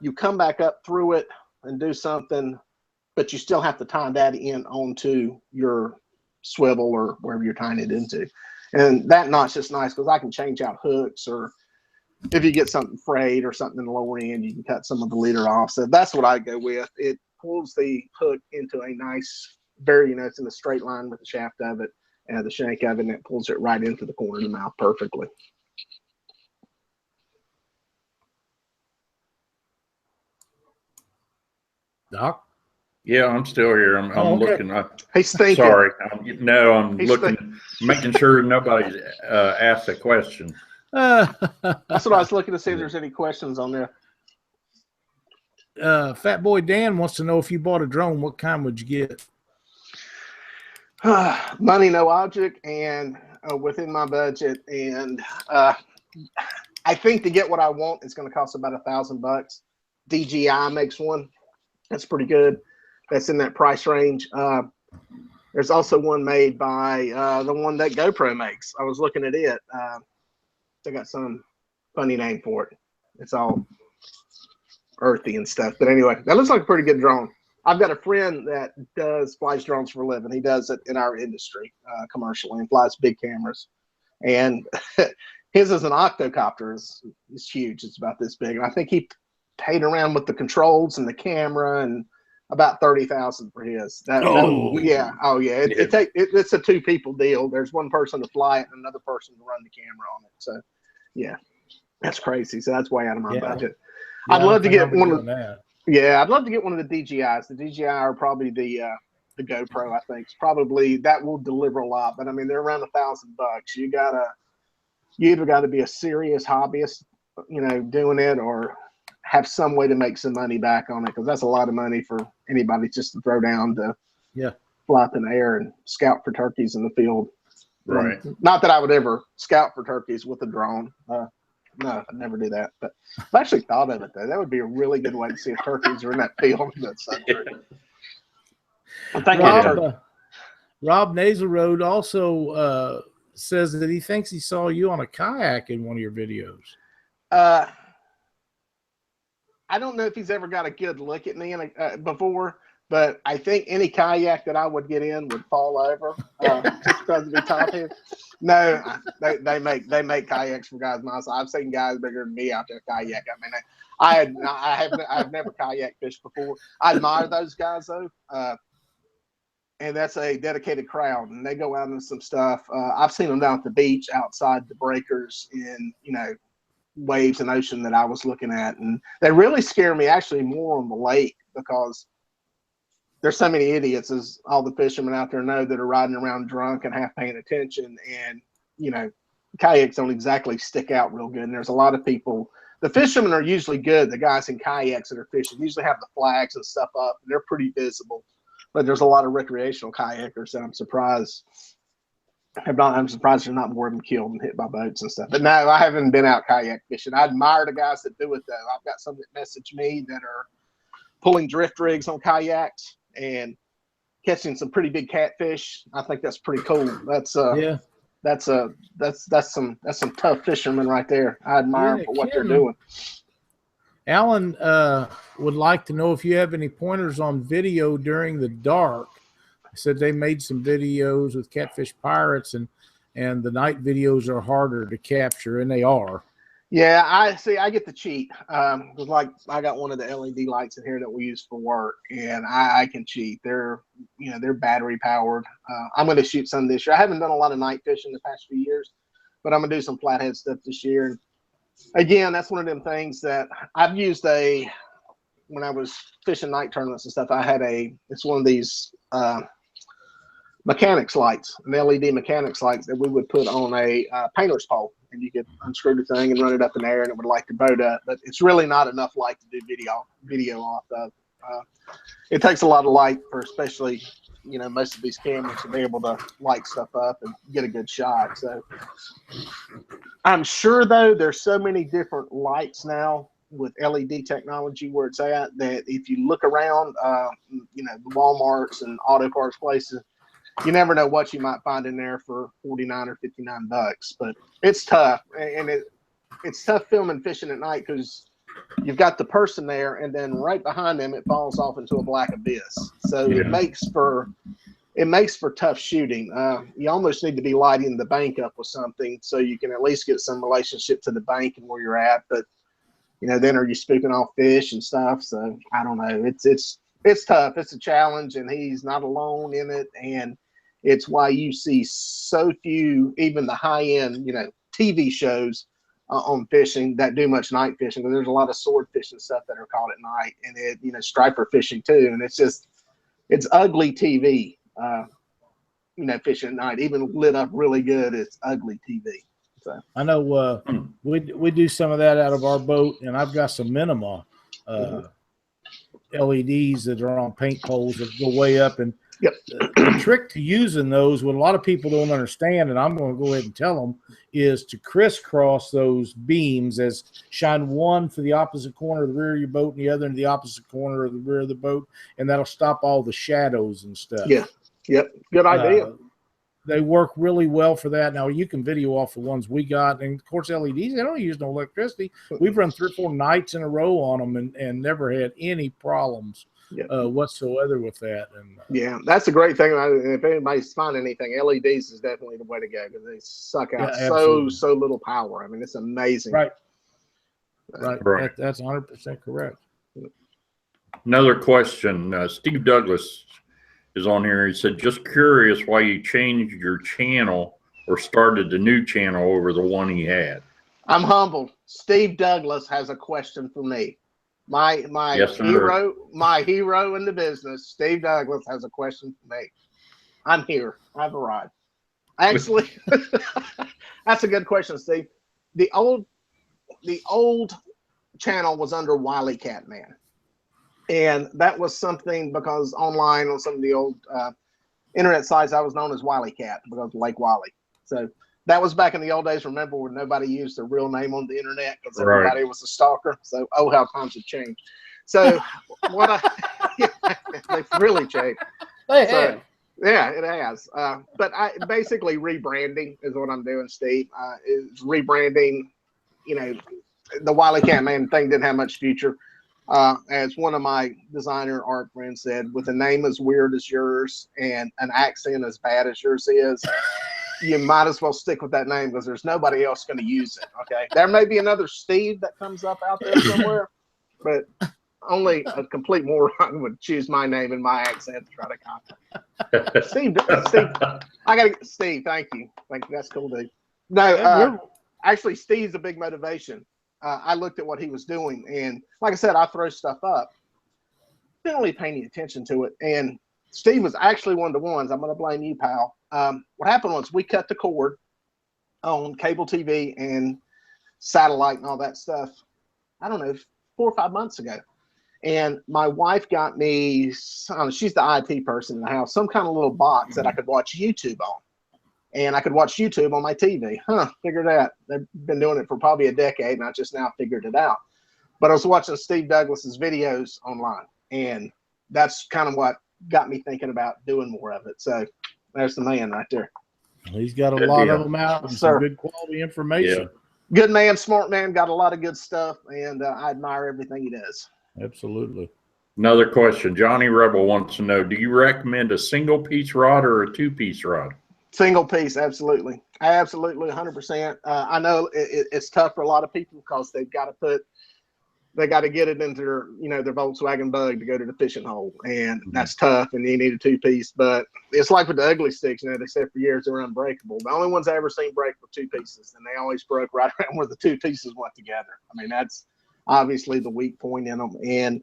you come back up through it and do something, but you still have to tie that in onto your swivel or wherever you're tying it into. And that knot's just nice because I can change out hooks, or if you get something frayed or something in the lower end, you can cut some of the leader off. So that's what I go with. It pulls the hook into a nice, it's in a straight line with the shaft of it and the shank of it, and it pulls it right into the corner of the mouth perfectly. Doc? Yeah, I'm still here. I'm okay. looking. He's thinking. Sorry. I'm looking, making sure nobody's asked a question. That's what I was looking to see if there's any questions on there. Fat Boy Dan wants to know, if you bought a drone, what kind would you get? Money, no object, and within my budget. And I think to get what I want, it's going to cost about $1,000. DJI makes one. That's pretty good. That's in that price range. There's also one made by the one that GoPro makes. I was looking at it. They got some funny name for it. It's all earthy and stuff. But anyway, that looks like a pretty good drone. I've got a friend that flies drones for a living. He does it in our industry commercially and flies big cameras. And his is an octocopter. It's huge. It's about this big. And I think he paid around with the controls and the camera and about $30,000 for his. It's a 2-people deal. There's one person to fly it and another person to run the camera on it. So yeah, that's crazy. So that's way out of my budget. Yeah, I'd love to get one of that. Yeah, I'd love to get one of the DJIs. The DJI are probably the GoPro. I think it's probably that will deliver a lot. But I mean, they're around $1,000. You either got to be a serious hobbyist, doing it, or have some way to make some money back on it, because that's a lot of money for anybody just to throw down to fly up in the air and scout for turkeys in the field. Right. Not that I would ever scout for turkeys with a drone. No, I'd never do that. But I've actually thought of it, though. That would be a really good way to see if turkeys are in that field. Rob Nasalroad also says that he thinks he saw you on a kayak in one of your videos. I don't know if he's ever got a good look at me before, but I think any kayak that I would get in would fall over just because of the top here. No, they make kayaks for guys my size. I've seen guys bigger than me out there kayak. I mean, I've never kayak fished before. I admire those guys though, and that's a dedicated crowd, and they go out into some stuff. I've seen them down at the beach outside the breakers in waves and ocean that I was looking at, and they really scare me actually more on the lake, because there's so many idiots, as all the fishermen out there know, that are riding around drunk and half paying attention, and kayaks don't exactly stick out real good. And there's a lot of people. The fishermen are usually good. The guys in kayaks that are fishing usually have the flags and stuff up, and they're pretty visible. But there's a lot of recreational kayakers that I'm surprised there's not more of them killed and hit by boats and stuff. But no, I haven't been out kayak fishing. I admire the guys that do it, though. I've got some that message me that are pulling drift rigs on kayaks and catching some pretty big catfish. I think that's pretty cool. That's some tough fishermen right there. I admire them for what they're doing. Alan would like to know if you have any pointers on video during the dark. He said they made some videos with Catfish Pirates, and the night videos are harder to capture, and they are. Yeah, I get to cheat. Because like I got one of the LED lights in here that we use for work, and I can cheat. They're battery powered. I'm going to shoot some this year. I haven't done a lot of night fishing the past few years, but I'm going to do some flathead stuff this year. And again, that's one of them things that I've used when I was fishing night tournaments and stuff. It's one of these mechanics lights, an LED mechanics lights that we would put on a painter's pole, and you could unscrew the thing and run it up in the air, and it would light the boat up. But it's really not enough light to do video off of. It takes a lot of light for, especially most of these cameras, to be able to light stuff up and get a good shot. So I'm sure, though, there's so many different lights now with LED technology where it's at, that if you look around, the Walmarts and auto parts places, you never know what you might find in there for $49 or $59. But it's tough, and it's tough filming fishing at night, because you've got the person there, and then right behind them it falls off into a black abyss. So it makes for tough shooting. You almost need to be lighting the bank up with something so you can at least get some relationship to the bank and where you're at. But then are you spoofing off fish and stuff? So I don't know. It's tough. It's a challenge, and he's not alone in it. And it's why you see so few, even the high-end, TV shows on fishing that do much night fishing. Because there's a lot of sword fishing stuff that are caught at night, and striper fishing too. And it's ugly TV, fishing at night, even lit up really good. It's ugly TV. So I know we do some of that out of our boat, and I've got some Minima LEDs that are on paint poles that go way up. And the trick to using those, what a lot of people don't understand, and I'm going to go ahead and tell them, is to crisscross those beams, as shine one for the opposite corner of the rear of your boat and the other in the opposite corner of the rear of the boat, and that'll stop all the shadows and stuff. Yeah. Yep. Good idea. They work really well for that. Now, you can video off the ones we got, and of course LEDs, they don't use no electricity. We've run 3 or 4 nights in a row on them and never had any problems whatsoever with that. And that's a great thing. If anybody's finding anything, LEDs is definitely the way to go, because they suck out so little power. I mean, it's amazing. Right. That's 100% correct. Another question. Steve Douglas is on here. He said, just curious why you changed your channel or started the new channel over the one he had. I'm humbled. Steve Douglas has a question for me. My hero in the business, Steve Douglas, has a question for me. I'm here. I've arrived. Actually, that's a good question, Steve. The old channel was under Wily Cat Man. And that was something because online on some of the old internet sites, I was known as Wily Cat because of Lake Wally. So that was back in the old days, remember, when nobody used their real name on the internet because everybody was a stalker. So, how times have changed. So they've really changed. Yeah, it has. But basically rebranding is what I'm doing, Steve. Is rebranding, the Wily Cat Man thing didn't have much future. As one of my designer art friends said, with a name as weird as yours and an accent as bad as yours is, you might as well stick with that name because there's nobody else going to use it. Okay, there may be another Steve that comes up out there somewhere, but only a complete moron would choose my name and my accent to try to contact. Steve, Steve, thank you. That's cool, dude. No, actually, Steve's a big motivation. I looked at what he was doing, and like I said, I throw stuff up. Didn't really pay any attention to it. And Steve was actually one of the ones. I'm going to blame you, pal. What happened was we cut the cord on cable TV and satellite and all that stuff. I don't know, 4 or 5 months ago. And my wife got me, she's the IT person in the house, some kind of little box that I could watch YouTube on. And I could watch YouTube on my TV. Figured that. They've been doing it for probably a decade, and I just now figured it out. But I was watching Steve Douglas's videos online, and that's kind of what got me thinking about doing more of it. So there's the man right there. He's got a lot of them out and some good quality information. Yeah. Good man, smart man, got a lot of good stuff, and I admire everything he does. Absolutely. Another question. Johnny Rebel wants to know, do you recommend a single-piece rod or a two-piece rod? Single piece, absolutely. Absolutely, 100%. I know it's tough for a lot of people because they've got to get it into their Volkswagen Bug to go to the fishing hole, and that's tough, and you need a two-piece. But it's like with the ugly sticks, they said for years they were unbreakable. The only ones I ever seen break were two pieces, and they always broke right around where the two pieces went together. I mean, that's obviously the weak point in them. And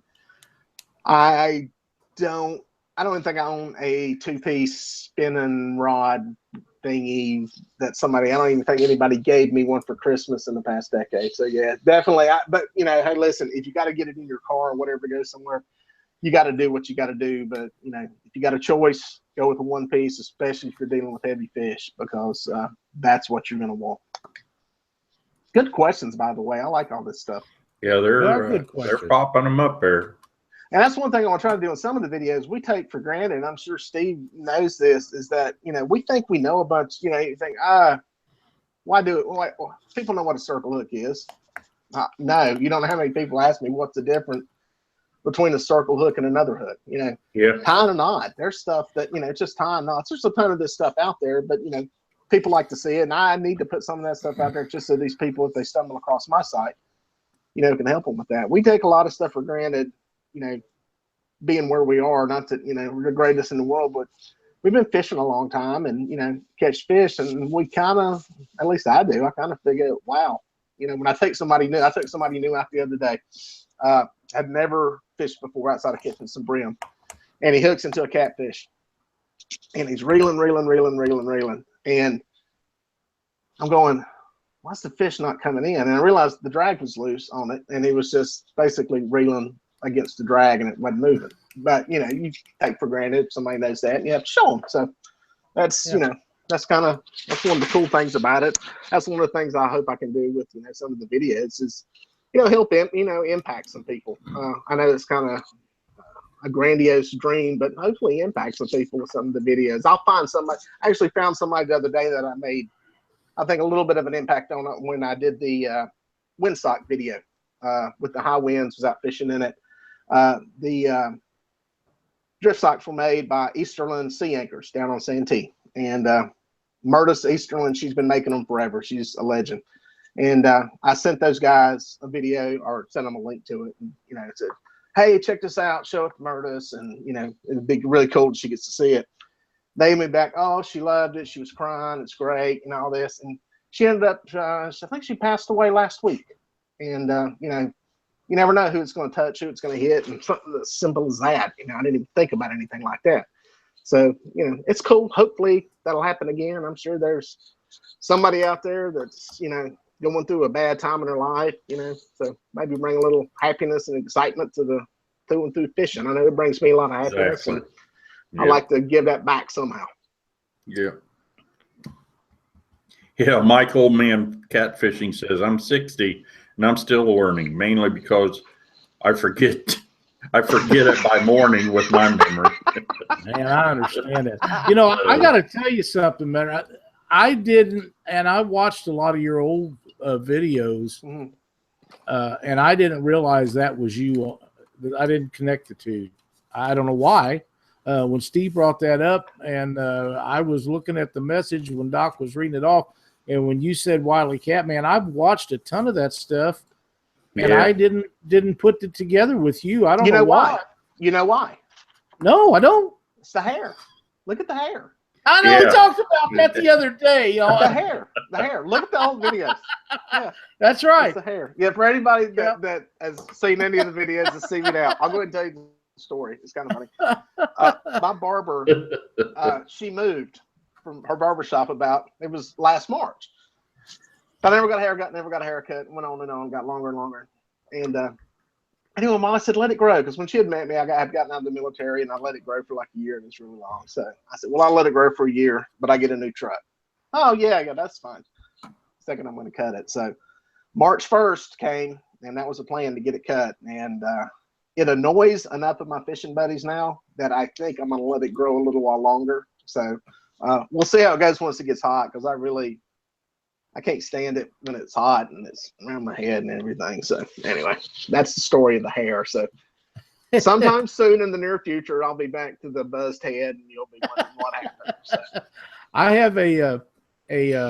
I don't even think I own a two-piece spinning rod thingy that I don't even think anybody gave me one for Christmas in the past decade. So yeah, definitely. But hey, listen, if you got to get it in your car or whatever, go somewhere, you got to do what you got to do. But if you got a choice, go with a one piece, especially if you're dealing with heavy fish, because that's what you're going to want. Good questions, by the way. I like all this stuff. Yeah, they're popping them up there. And that's one thing I want to try to do in some of the videos we take for granted, and I'm sure Steve knows this, is that, we think we know a bunch, you think, why do it? Why, people know what a circle hook is. No, you don't know how many people ask me what's the difference between a circle hook and another hook, Yeah. Tying a knot. There's stuff that, just tying knots. There's a ton of this stuff out there, but, people like to see it, and I need to put some of that stuff out there just so these people, if they stumble across my site, can help them with that. We take a lot of stuff for granted, being where we are, not that, we're the greatest in the world, but we've been fishing a long time and, catch fish. And we kind of, at least I do, I kind of figure, wow, when I took somebody new out the other day, had never fished before outside of catching some brim, and he hooks into a catfish and he's reeling. And I'm going, why's the fish not coming in? And I realized the drag was loose on it, and he was just basically reeling against the drag, and it wasn't moving. But you take for granted if somebody knows that, and you have to show them. So that's that's one of the cool things about it. That's one of the things I hope I can do with some of the videos is help impact some people. I know it's kind of a grandiose dream, but hopefully impact some people with some of the videos. I'll find somebody. I actually found somebody the other day that I made, I think, a little bit of an impact on it when I did the windsock video with the high winds, was out fishing in it. The drift socks were made by Easterland Sea Anchors down on Santee, and Murtis Easterland, she's been making them forever. She's a legend. And I sent those guys a video, or sent them a link to it, and it said, hey, check this out, show it to Murtis, and it'd be really cool if she gets to see it. They emailed back, oh, she loved it, she was crying, it's great, and all this. And she ended up, I think she passed away last week. And you never know who it's going to touch, who it's going to hit, and something as simple as that. I didn't even think about anything like that. So, it's cool. Hopefully that'll happen again. I'm sure there's somebody out there that's, going through a bad time in their life, so maybe bring a little happiness and excitement to the through fishing. I know it brings me a lot of happiness, and I like to give that back somehow. Yeah. Yeah, Mike Oldman Catfishing says, I'm 60 and I'm still learning, mainly because I forget it by morning with my memory. Man, I understand it. I got to tell you something, man. I didn't, and I watched a lot of your old videos, and I didn't realize that was you. I didn't connect the two. I don't know why. When Steve brought that up, and I was looking at the message when Doc was reading it off, and when you said Wily Cat, man, I've watched a ton of that stuff, and I didn't put it together with you. I don't know why. You know why? No, I don't. It's the hair. Look at the hair. I know Yeah. we talked about that the other day. You know, The hair. Look at the old videos. Yeah, that's right. it's the hair. Yeah, for anybody Yep. that has seen any of the videos to see me now, I'll go ahead and tell you the story. It's kind of funny. My barber, she moved from her barbershop it was last March. I never got a haircut, never got a haircut. Went on and on, got longer and longer. And anyway, Mom said, let it grow. Because when she had met me, I had gotten out of the military and I let it grow for like a year and it's really long. So I said, well, I'll let it grow for a year, but I get a new truck. Oh, yeah, that's fine. Second, I'm going to cut it. So March 1st came and that was a plan to get it cut. And it annoys enough of my fishing buddies now that I think I'm going to let it grow a little while longer. So we'll see how it goes once it gets hot because I can't stand it when it's hot and it's around my head and everything. So anyway, that's the story of the hair. So sometime soon in the near future, I'll be back to the buzzed head and you'll be wondering what happened. So. I have a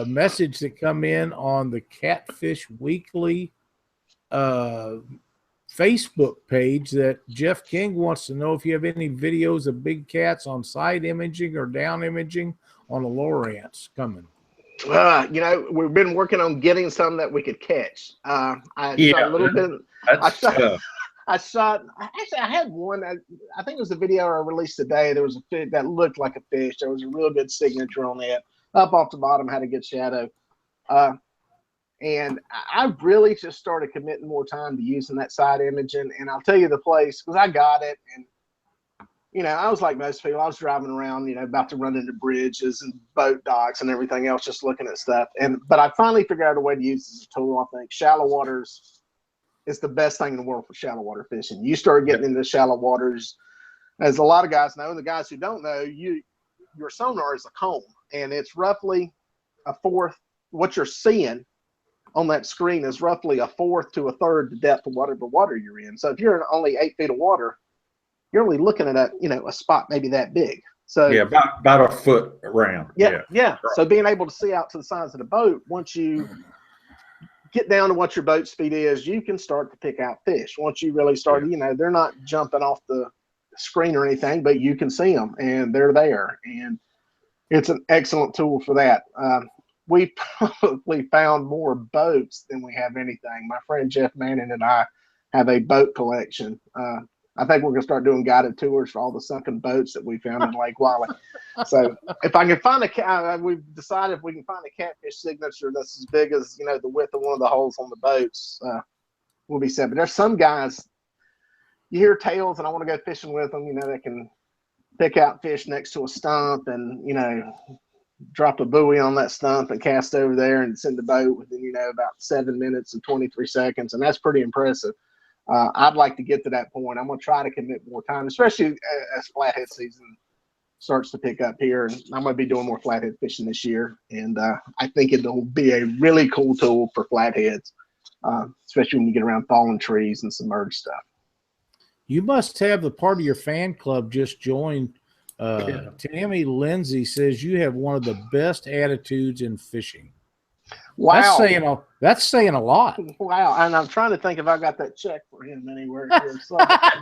message that come in on the Catfish Weekly Facebook page that Jeff King wants to know if you have any videos of big cats on side imaging or down imaging on the lower ants coming. We've been working on getting some that we could catch. I shot a little bit. I had one. I think it was the video I released today. There was a fish that looked like a fish. There was a real good signature on it. Up off the bottom, had a good shadow. And I really just started committing more time to using that side imaging. And I'll tell you the place because I got it and. I was like most people. I was driving around, about to run into bridges and boat docks and everything else, just looking at stuff. But I finally figured out a way to use this as a tool. I think shallow waters is the best thing in the world for shallow water fishing. You start getting into shallow waters, as a lot of guys know, and the guys who don't know, your sonar is a comb, and it's roughly a fourth. What you're seeing on that screen is roughly a fourth to a third the depth of whatever water you're in. So if you're in only 8 feet of water, you're only looking at a spot maybe that big. So yeah, about a foot around. Yeah. Right. So being able to see out to the sides of the boat, once you get down to what your boat speed is, you can start to pick out fish. Once you really start, they're not jumping off the screen or anything, but you can see them and they're there. And it's an excellent tool for that. We probably found more boats than we have anything. My friend Jeff Manning and I have a boat collection. I think we're going to start doing guided tours for all the sunken boats that we found in Lake Wiley. So if I can find we've decided if we can find a catfish signature that's as big as, the width of one of the holes on the boats, we'll be set. But there's some guys, you hear tales and I want to go fishing with them, that can pick out fish next to a stump and, drop a buoy on that stump and cast over there and send the boat within, about 7 minutes and 23 seconds. And that's pretty impressive. I'd like to get to that point. I'm going to try to commit more time, especially as flathead season starts to pick up here. And I'm going to be doing more flathead fishing this year. And I think it'll be a really cool tool for flatheads, especially when you get around fallen trees and submerged stuff. You must have the part of your fan club just joined. Tammy Lindsay says you have one of the best attitudes in fishing. Wow. That's saying a lot. Wow. And I'm trying to think if I got that check for him anywhere here. So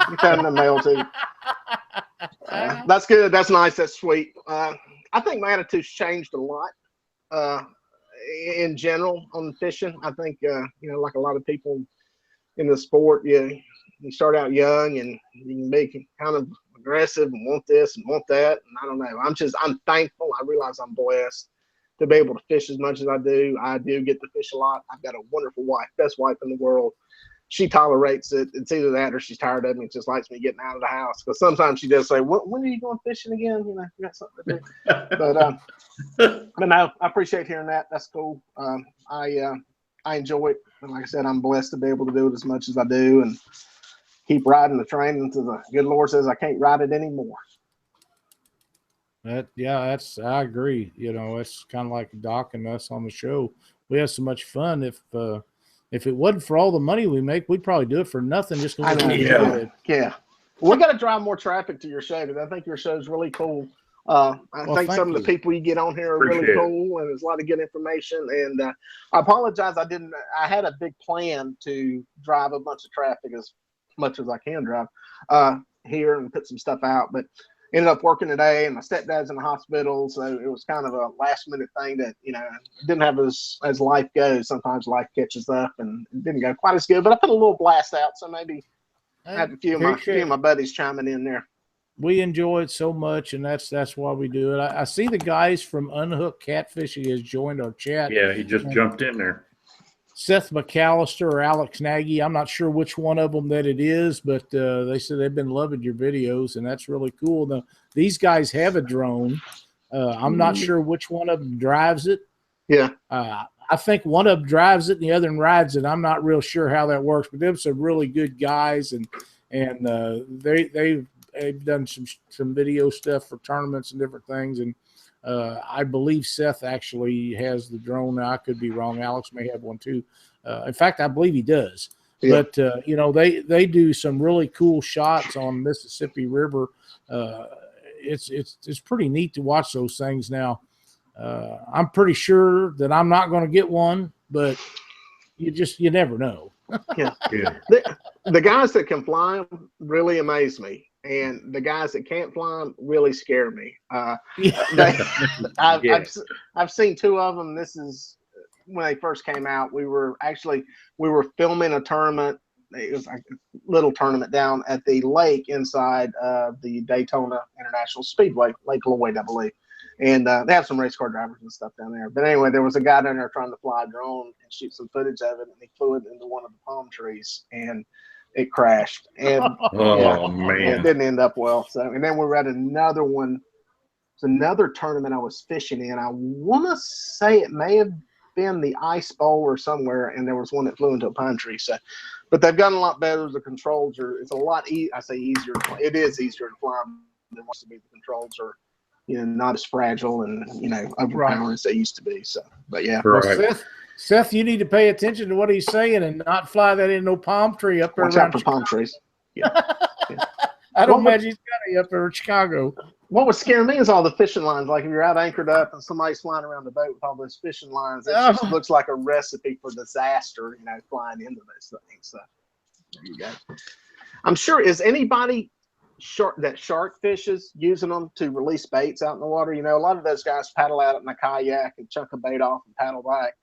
you found in the mail too. That's good. That's nice. That's sweet. I think my attitude's changed a lot in general on fishing. I think, like a lot of people in the sport, you start out young and you can be kind of aggressive and want this and want that. And I don't know. I'm thankful. I realize I'm blessed to be able to fish as much as I do. I do get to fish a lot. I've got a wonderful wife, best wife in the world. She tolerates it. It's either that or she's tired of me. It just likes me getting out of the house. Because sometimes she does say, when are you going fishing again? You got something to do. But no, I appreciate hearing that. That's cool. I enjoy it. And like I said, I'm blessed to be able to do it as much as I do and keep riding the train until the good Lord says I can't ride it anymore. I agree. It's kind of like Doc and us on the show. We have so much fun. If it wasn't for all the money we make, we'd probably do it for nothing. Just I know. Yeah. We got to drive more trappic to your show because I think your show is really cool. I think some of the people you get on here are really cool, and there's a lot of good information. And I apologize, I had a big plan to drive a bunch of traffic as much as I can drive here and put some stuff out, but ended up working today, and my stepdad's in the hospital, so it was kind of a last minute thing that, you know, didn't have as life goes. Sometimes life catches up, and it didn't go quite as good. But I put a little blast out, so maybe I have a few of my buddies chiming in there. We enjoy it so much, and that's why we do it. I see the guys from Unhooked Catfishing has joined our chat. Yeah, he just jumped in there. Seth McAllister or Alex Nagy. I'm not sure which one of them that it is, but they said they've been loving your videos, and that's really cool. Now, these guys have a drone. I'm not sure which one of them drives it. Yeah. I think one of them drives it and the other one rides it. I'm not real sure how that works, but they're some really good guys, and they've done some video stuff for tournaments and different things. And I believe Seth actually has the drone now. I could be wrong. Alex may have one too. In fact, I believe he does. Yeah. But you know, they do some really cool shots on Mississippi River. It's pretty neat to watch those things now. I'm pretty sure that I'm not going to get one, but you never know. Yeah. The guys that can fly them really amaze me, and the guys that can't fly them really scare me. I've seen two of them. This is when they first came out. We were filming a tournament. It was like a little tournament down at the lake inside the Daytona International Speedway, Lake Lloyd, I believe. And they have some race car drivers and stuff down there. But anyway, there was a guy down there trying to fly a drone and shoot some footage of it, and he flew it into one of the palm trees, and it crashed. And man, it didn't end up well. So, and then we were at another one. It's another tournament I was fishing in. I want to say it may have been the Ice Bowl or somewhere, and there was one that flew into a pine tree. So, but they've gotten a lot better. The controls are. It's a lot. I say easier. It is easier to fly than it wants to be. The controls are, you know, not as fragile and, you know, overpowering as they used to be. So, but yeah. Right. Well, Seth, you need to pay attention to what he's saying and not fly that in no palm tree up there. Watch out for palm trees. Yeah. I don't imagine he's got any up there in Chicago. What would scare me is all the fishing lines. Like if you're out anchored up and somebody's flying around the boat with all those fishing lines, it just looks like a recipe for disaster, you know, flying into those things. So there you go. I'm sure, is anybody shark fishes using them to release baits out in the water? You know, a lot of those guys paddle out in a kayak and chuck a bait off and paddle back.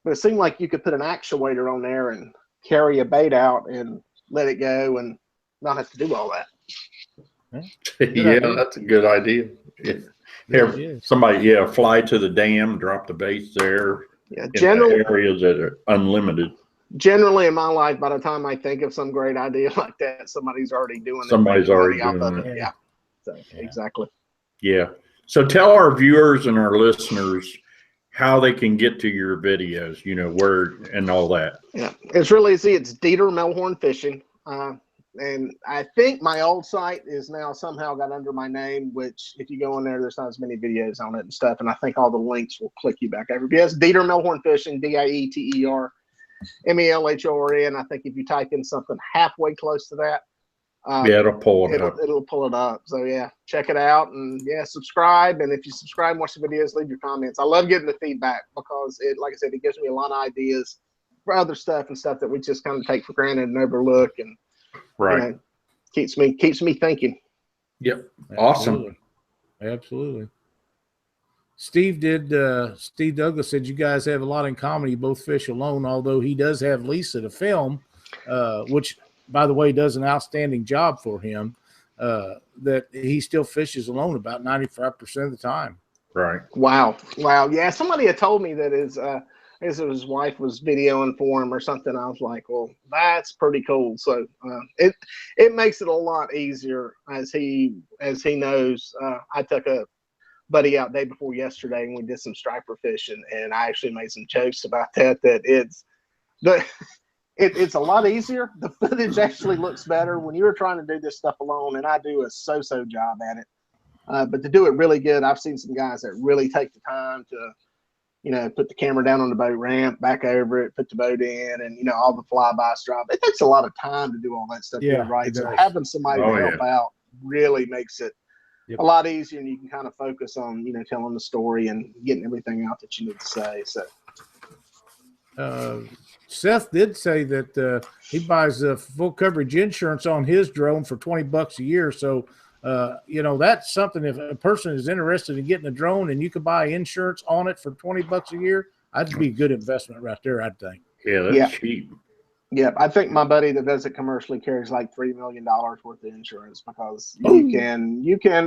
But it seemed like you could put an actuator on there and carry a bait out and let it go and not have to do all that. Yeah, that's a good idea. Somebody, fly to the dam, drop the baits there. Yeah, generally areas that are unlimited. Generally, in my life, by the time I think of some great idea like that, somebody's already doing it. Somebody's already doing it. Yeah. So, exactly. Yeah. So tell our viewers and our listeners how they can get to your videos, you know, where and all that. Yeah, it's really easy. It's Dieter Melhorn Fishing. And I think my old site is now somehow got under my name, which if you go in there, there's not as many videos on it and stuff. And I think all the links will click you back over. But yes, Dieter Melhorn Fishing, DIETER MELHORN. I think if you type in something halfway close to that, it'll pull it up. It'll pull it up. So yeah, check it out and subscribe. And if you subscribe and watch the videos, leave your comments. I love getting the feedback because it, like I said, it gives me a lot of ideas for other stuff and stuff that we just kind of take for granted and overlook, and you know, keeps me thinking. Yep. Awesome. Absolutely. Steve Douglas said you guys have a lot in common. You both fish alone, although he does have Lisa to film, which, by the way, does an outstanding job for him, that he still fishes alone about 95% of the time. Right. Wow. Yeah, somebody had told me that his wife was videoing for him or something. I was like, well, that's pretty cool. So it makes it a lot easier as he knows. I took a buddy out day before yesterday and we did some striper fishing, and I actually made some jokes about that it's a lot easier. The footage actually looks better when you're trying to do this stuff alone, and I do a so-so job at it. But to do it really good, I've seen some guys that really take the time to, you know, put the camera down on the boat ramp, back over it, put the boat in, and, you know, all the flyby stuff. It takes a lot of time to do all that stuff. Yeah, right. So having somebody to help out really makes it a lot easier, and you can kind of focus on, you know, telling the story and getting everything out that you need to say. So Seth did say that he buys full coverage insurance on his drone for $20 a year. So That's something. If a person is interested in getting a drone and you could buy insurance on it for $20 a year, that'd be a good investment right there, I think. Yeah, that's cheap. Yeah, I think my buddy that does it commercially carries like $3 million worth of insurance because you can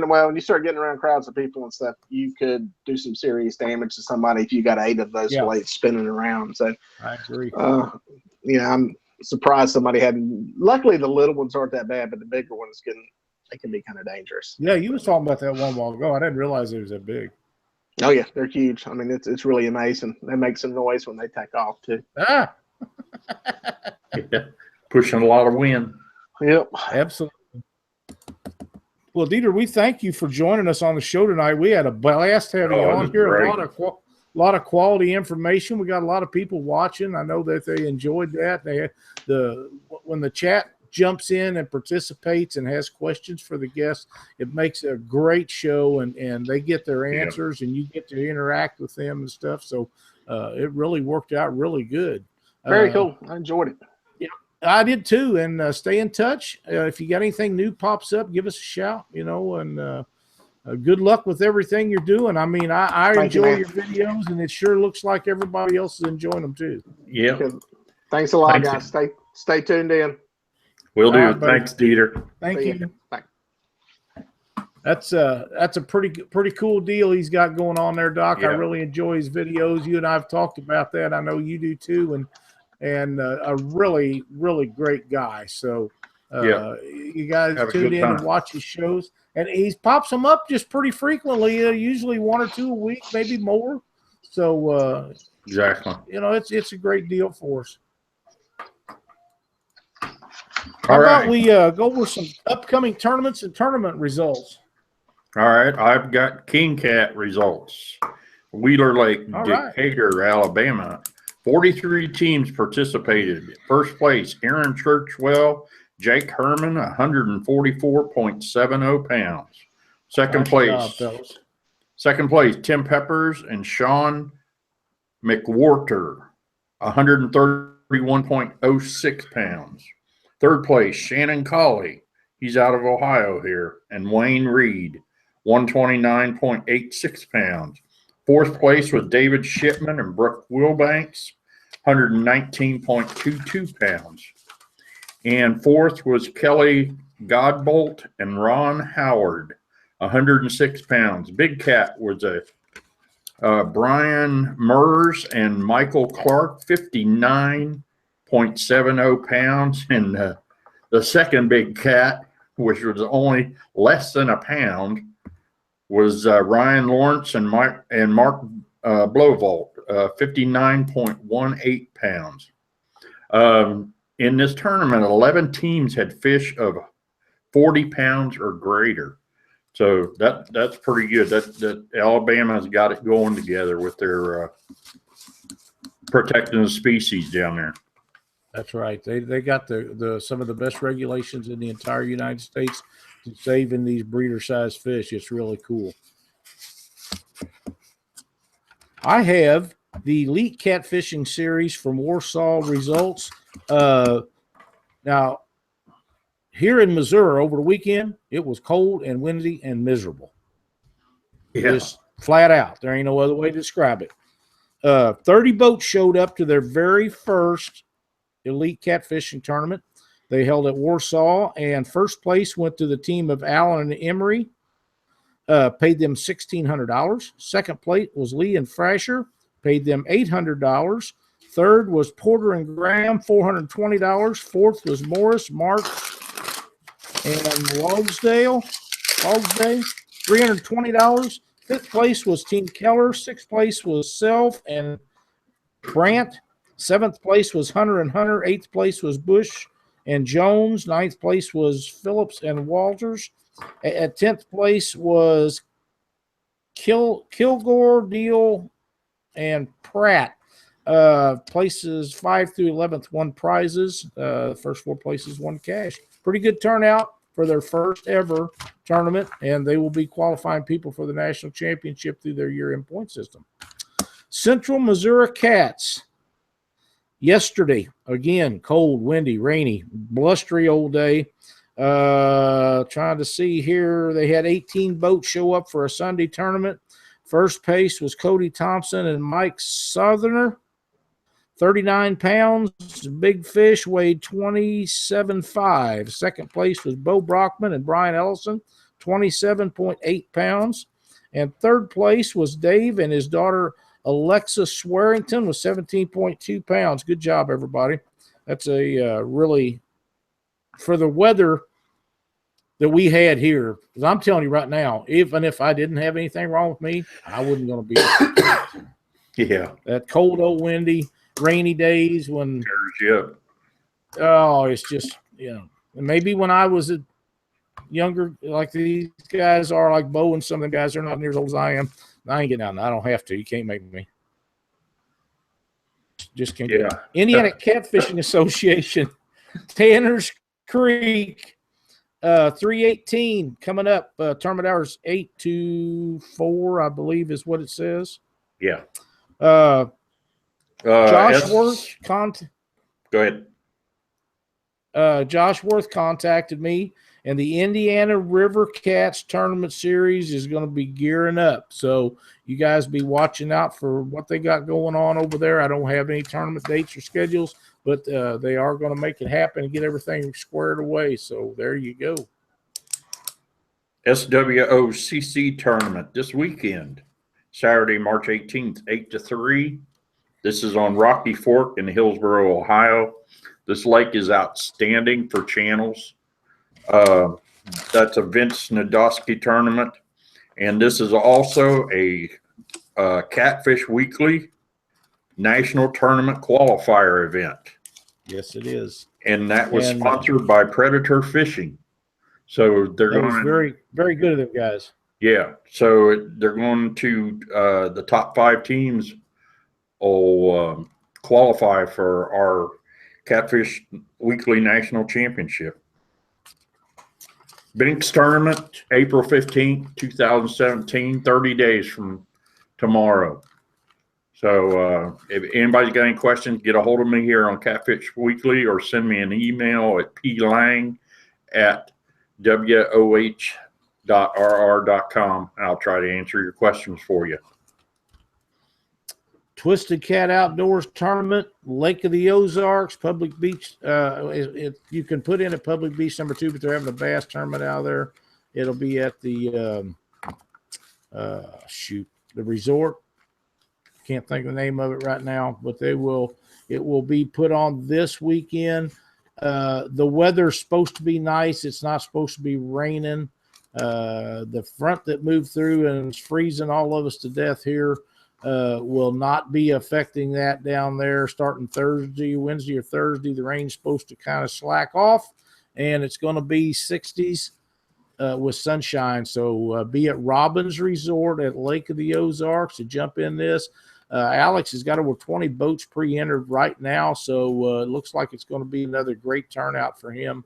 when you start getting around crowds of people and stuff, you could do some serious damage to somebody if you got 8 of those blades spinning around. So I agree. I'm surprised somebody hadn't. Luckily, the little ones aren't that bad, but the bigger ones can be kind of dangerous. Yeah, you was talking about that one while ago. I didn't realize it was that big. Oh yeah, they're huge. I mean, it's really amazing. They make some noise when they take off too. Yeah, pushing a lot of wind. Yep, absolutely. Well, Dieter, we thank you for joining us on the show tonight. We had a blast having you on here. Great. A lot of quality information. We got a lot of people watching. I know that they enjoyed that. When the chat jumps in and participates and has questions for the guests, it makes a great show, and they get their answers, and you get to interact with them and stuff. So it really worked out really good. Very cool. I enjoyed it. Yeah, I did too. And stay in touch. If you got anything new pops up, give us a shout. And good luck with everything you're doing. I mean, I enjoy your videos, and it sure looks like everybody else is enjoying them too. Yeah. Thanks a lot, guys. Stay tuned in. Will do. Right, thanks, Dieter. Thank you. Bye. That's a pretty cool deal he's got going on there, Doc. Yeah. I really enjoy his videos. You and I have talked about that. I know you do too, and a really, really great guy. So you guys tune in and watch his shows, and he pops them up just pretty frequently. Usually 1 or 2 a week, maybe more. So exactly, it's a great deal for us. How about we go over some upcoming tournaments and tournament results? All right, I've got King Cat results. Wheeler Lake, Decatur, Alabama. 43 teams participated. First place, Aaron Churchwell, Jake Herman, 144.70 pounds. Second place, Tim Peppers and Sean McWhorter, 131.06 pounds. Third place, Shannon Colley. He's out of Ohio here. And Wayne Reed, 129.86 pounds. Fourth place was David Shipman and Brooke Wilbanks, 119.22 pounds. And fourth was Kelly Godbolt and Ron Howard, 106 pounds. Big Cat was Brian Mers and Michael Clark, 59.70 pounds. And the second big cat, which was only less than a pound, was Ryan Lawrence and Mark Blowvolt, 59.18 pounds. In this tournament, 11 teams had fish of 40 pounds or greater. So that's pretty good. That Alabama's got it going together with their protecting the species down there. That's right. They got some of the best regulations in the entire United States to saving these breeder-sized fish. It's really cool. I have the Elite Catfishing Series from Warsaw results. Now, here in Missouri over the weekend, it was cold and windy and miserable. Yeah. Just flat out. There ain't no other way to describe it. 30 boats showed up to their very first Elite Catfishing tournament. They held at Warsaw, and first place went to the team of Allen and Emery. Paid them $1,600. Second place was Lee and Frasher, paid them $800. Third was Porter and Graham, $420. Fourth was Morris, Mark, and Logsday, $320. Fifth place was Team Keller. Sixth place was Self and Brandt. Seventh place was Hunter and Hunter. Eighth place was Bush and Jones. Ninth place was Phillips and Walters. At 10th place was Kilgore, Deal, and Pratt. Places 5 through 11th won prizes. First 4 places won cash. Pretty good turnout for their first ever tournament, and they will be qualifying people for the national championship through their year-end point system. Central Missouri Cats. Yesterday, again, cold, windy, rainy, blustery old day. Trying to see here. They had 18 boats show up for a Sunday tournament. First place was Cody Thompson and Mike Southerner. 39 pounds. Big fish weighed 27.5. Second place was Bo Brockman and Brian Ellison, 27.8 pounds. And third place was Dave and his daughter Alexa Swearington with 17.2 pounds. Good job, everybody. That's a really, for the weather that we had here, because I'm telling you right now, even if I didn't have anything wrong with me, I wasn't going to be. Yeah. That cold, old, windy, rainy days when, Yep. oh, it's just, maybe when I was a younger, like these guys are, like Bo and some of them guys, they're not near as old as I am. I ain't getting out. I don't have to. You can't make me. Just can't. Yeah. Indiana Catfishing Association, Tanner's Creek, 318 coming up. Tournament hours 8 to 4, I believe, is what it says. Yeah. Josh Worth Go ahead. Josh Worth contacted me, and the Indiana River Cats Tournament Series is going to be gearing up. So you guys be watching out for what they got going on over there. I don't have any tournament dates or schedules, but they are going to make it happen and get everything squared away. So there you go. SWOCC tournament this weekend, Saturday, March 18th, 8 to 3. This is on Rocky Fork in Hillsboro, Ohio. This lake is outstanding for channels. That's a Vince Nadosky tournament. And this is also a Catfish Weekly National Tournament Qualifier event. Yes, it is. And that was sponsored by Predator Fishing. So they're that going was very, very good of them guys. Yeah. So they're going to the top 5 teams will qualify for our Catfish Weekly National Championship. Binks Tournament, April 15th, 2017, 30 days from tomorrow. So if anybody's got any questions, get a hold of me here on Catfish Weekly or send me an email at plang@woh.rr.com. I'll try to answer your questions for you. Twisted Cat Outdoors Tournament, Lake of the Ozarks, Public Beach. You can put in at Public Beach number 2, but they're having a bass tournament out there. It'll be at the the resort. Can't think of the name of it right now, but it will be put on this weekend. The weather's supposed to be nice. It's not supposed to be raining. The front that moved through and is freezing all of us to death here will not be affecting that down there starting Wednesday or Thursday. The rain's supposed to kind of slack off, and it's going to be 60s with sunshine. So be at Robbins Resort at Lake of the Ozarks to jump in this. Alex has got over 20 boats pre-entered right now, so it looks like it's going to be another great turnout for him.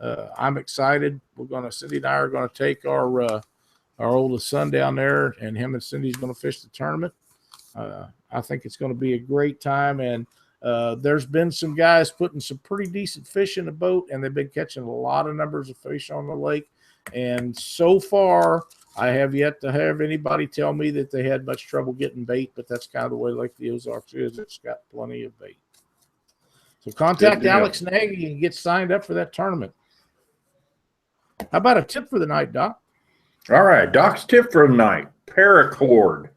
I'm excited. Cindy and I are going to take our oldest son down there, and him and Cindy's going to fish the tournament. I think it's going to be a great time, and there's been some guys putting some pretty decent fish in the boat, and they've been catching a lot of numbers of fish on the lake. And so far, I have yet to have anybody tell me that they had much trouble getting bait, but that's kind of the way Lake of the Ozarks is. It's got plenty of bait. So contact Alex Nagy and get signed up for that tournament. How about a tip for the night, Doc? All right, Doc's tip for the night, paracord.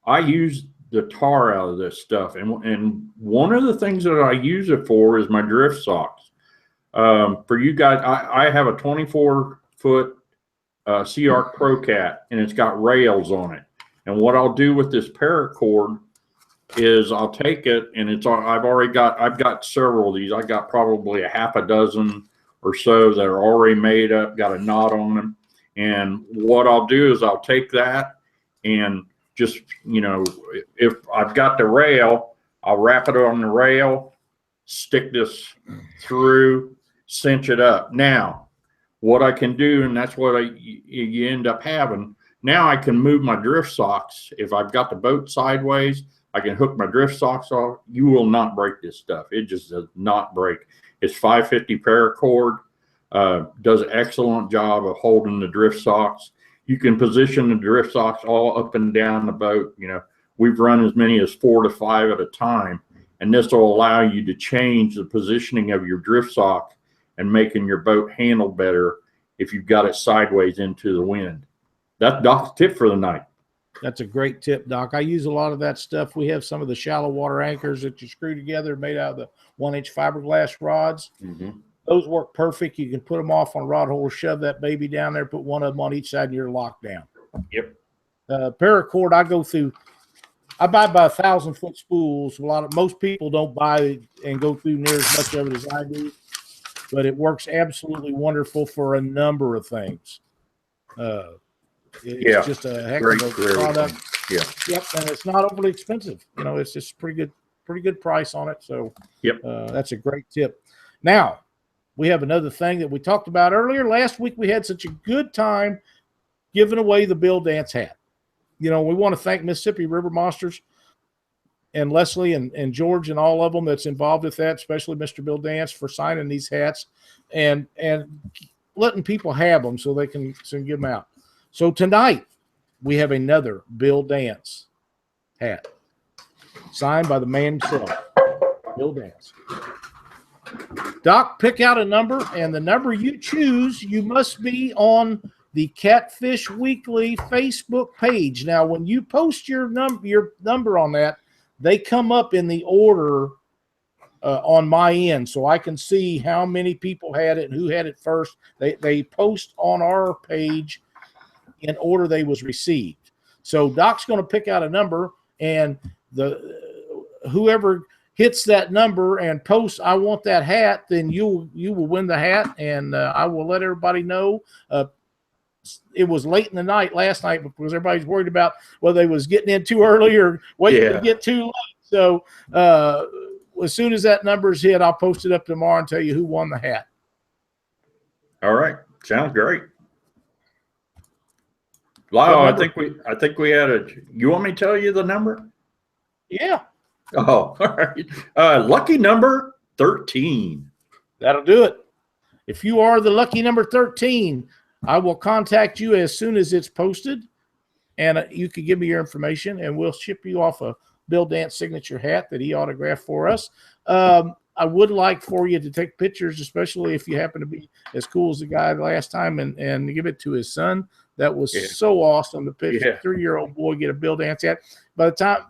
I use the tar out of this stuff, and one of the things that I use it for is my drift socks. For you guys, I have a 24-foot Sea-Arc Pro Cat, and it's got rails on it. And what I'll do with this paracord is I'll take it, and I've got several of these. I got probably a half a dozen or so that are already made up, got a knot on them. And what I'll do is I'll take that and just, if I've got the rail, I'll wrap it on the rail, stick this through, cinch it up. Now, what I can do, and that's what you end up having, now I can move my drift socks. If I've got the boat sideways, I can hook my drift socks off. You will not break this stuff. It just does not break. It's 550 paracord. does an excellent job of holding the drift socks. You can position the drift socks all up and down the boat. You know, we've run as many as 4 to 5 at a time, and this will allow you to change the positioning of your drift sock and making your boat handle better if you've got it sideways into the wind. That's Doc's tip for the night. That's a great tip, Doc. I use a lot of that stuff. We have some of the shallow water anchors that you screw together made out of the 1-inch fiberglass rods. Mm-hmm. Those work perfect. You can put them off on a rod holder, shove that baby down there, put one of them on each side, and you're locked down. Yep. Paracord, I buy by 1,000-foot spools. Most people don't buy and go through near as much of it as I do, but it works absolutely wonderful for a number of things. It's just a heck of a product. Yeah. Yep, and it's not overly expensive. You know, it's just pretty good price on it. So yep, that's a great tip. Now, we have another thing that we talked about earlier. Last week we had such a good time giving away the Bill Dance hat. You know, we want to thank Mississippi River Monsters and Leslie and George and all of them that's involved with that, especially Mr. Bill Dance, for signing these hats and letting people have them so they can give them out. So tonight we have another Bill Dance hat signed by the man himself, Bill Dance. Doc, pick out a number, and the number you choose, you must be on the Catfish Weekly Facebook page. Now, when you post your number on that, they come up in the order on my end, so I can see how many people had it and who had it first. They post on our page in order they was received. So Doc's going to pick out a number, and whoever hits that number and posts, I want that hat, then you will win the hat, and I will let everybody know. It was late in the night last night because everybody's worried about whether they was getting in too early or waiting to get too late. So as soon as that number is hit, I'll post it up tomorrow and tell you who won the hat. All right. Sounds great. Lyle, I think we had you want me to tell you the number? Yeah. Oh, all right. Lucky number 13. That'll do it. If you are the lucky number 13, I will contact you as soon as it's posted, and you can give me your information, and we'll ship you off a Bill Dance signature hat that he autographed for us. I would like for you to take pictures, especially if you happen to be as cool as the guy last time, and give it to his son. That was so awesome to pick a 3-year-old boy get a Bill Dance hat. By the time,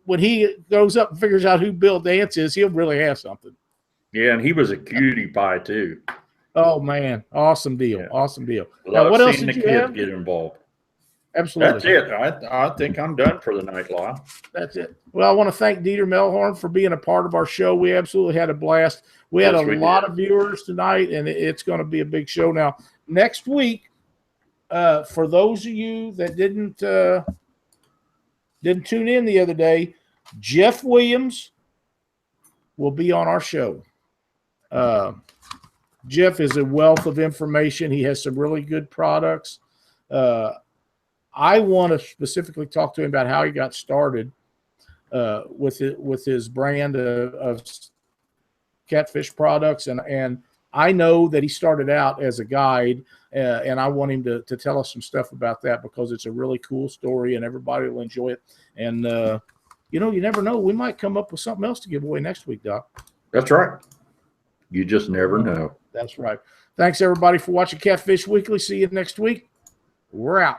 when he goes up and figures out who Bill Dance is, he'll really have something. Yeah, and he was a cutie pie too. Oh man, awesome deal! Yeah. Awesome deal. Now, what else did you have? Get involved. Absolutely. That's it. I think I'm done for the night, Lyle. That's it. Well, I want to thank Dieter Melhorn for being a part of our show. We absolutely had a blast. We had a lot of viewers tonight, and it's going to be a big show. Now, next week, for those of you that didn't tune in the other day, Jeff Williams will be on our show. Jeff is a wealth of information. He has some really good products. I want to specifically talk to him about how he got started with his brand of catfish products. And I know that he started out as a guide, and I want him to tell us some stuff about that because it's a really cool story and everybody will enjoy it. And, you never know. We might come up with something else to give away next week, Doc. That's right. You just never know. That's right. Thanks, everybody, for watching Catfish Weekly. See you next week. We're out.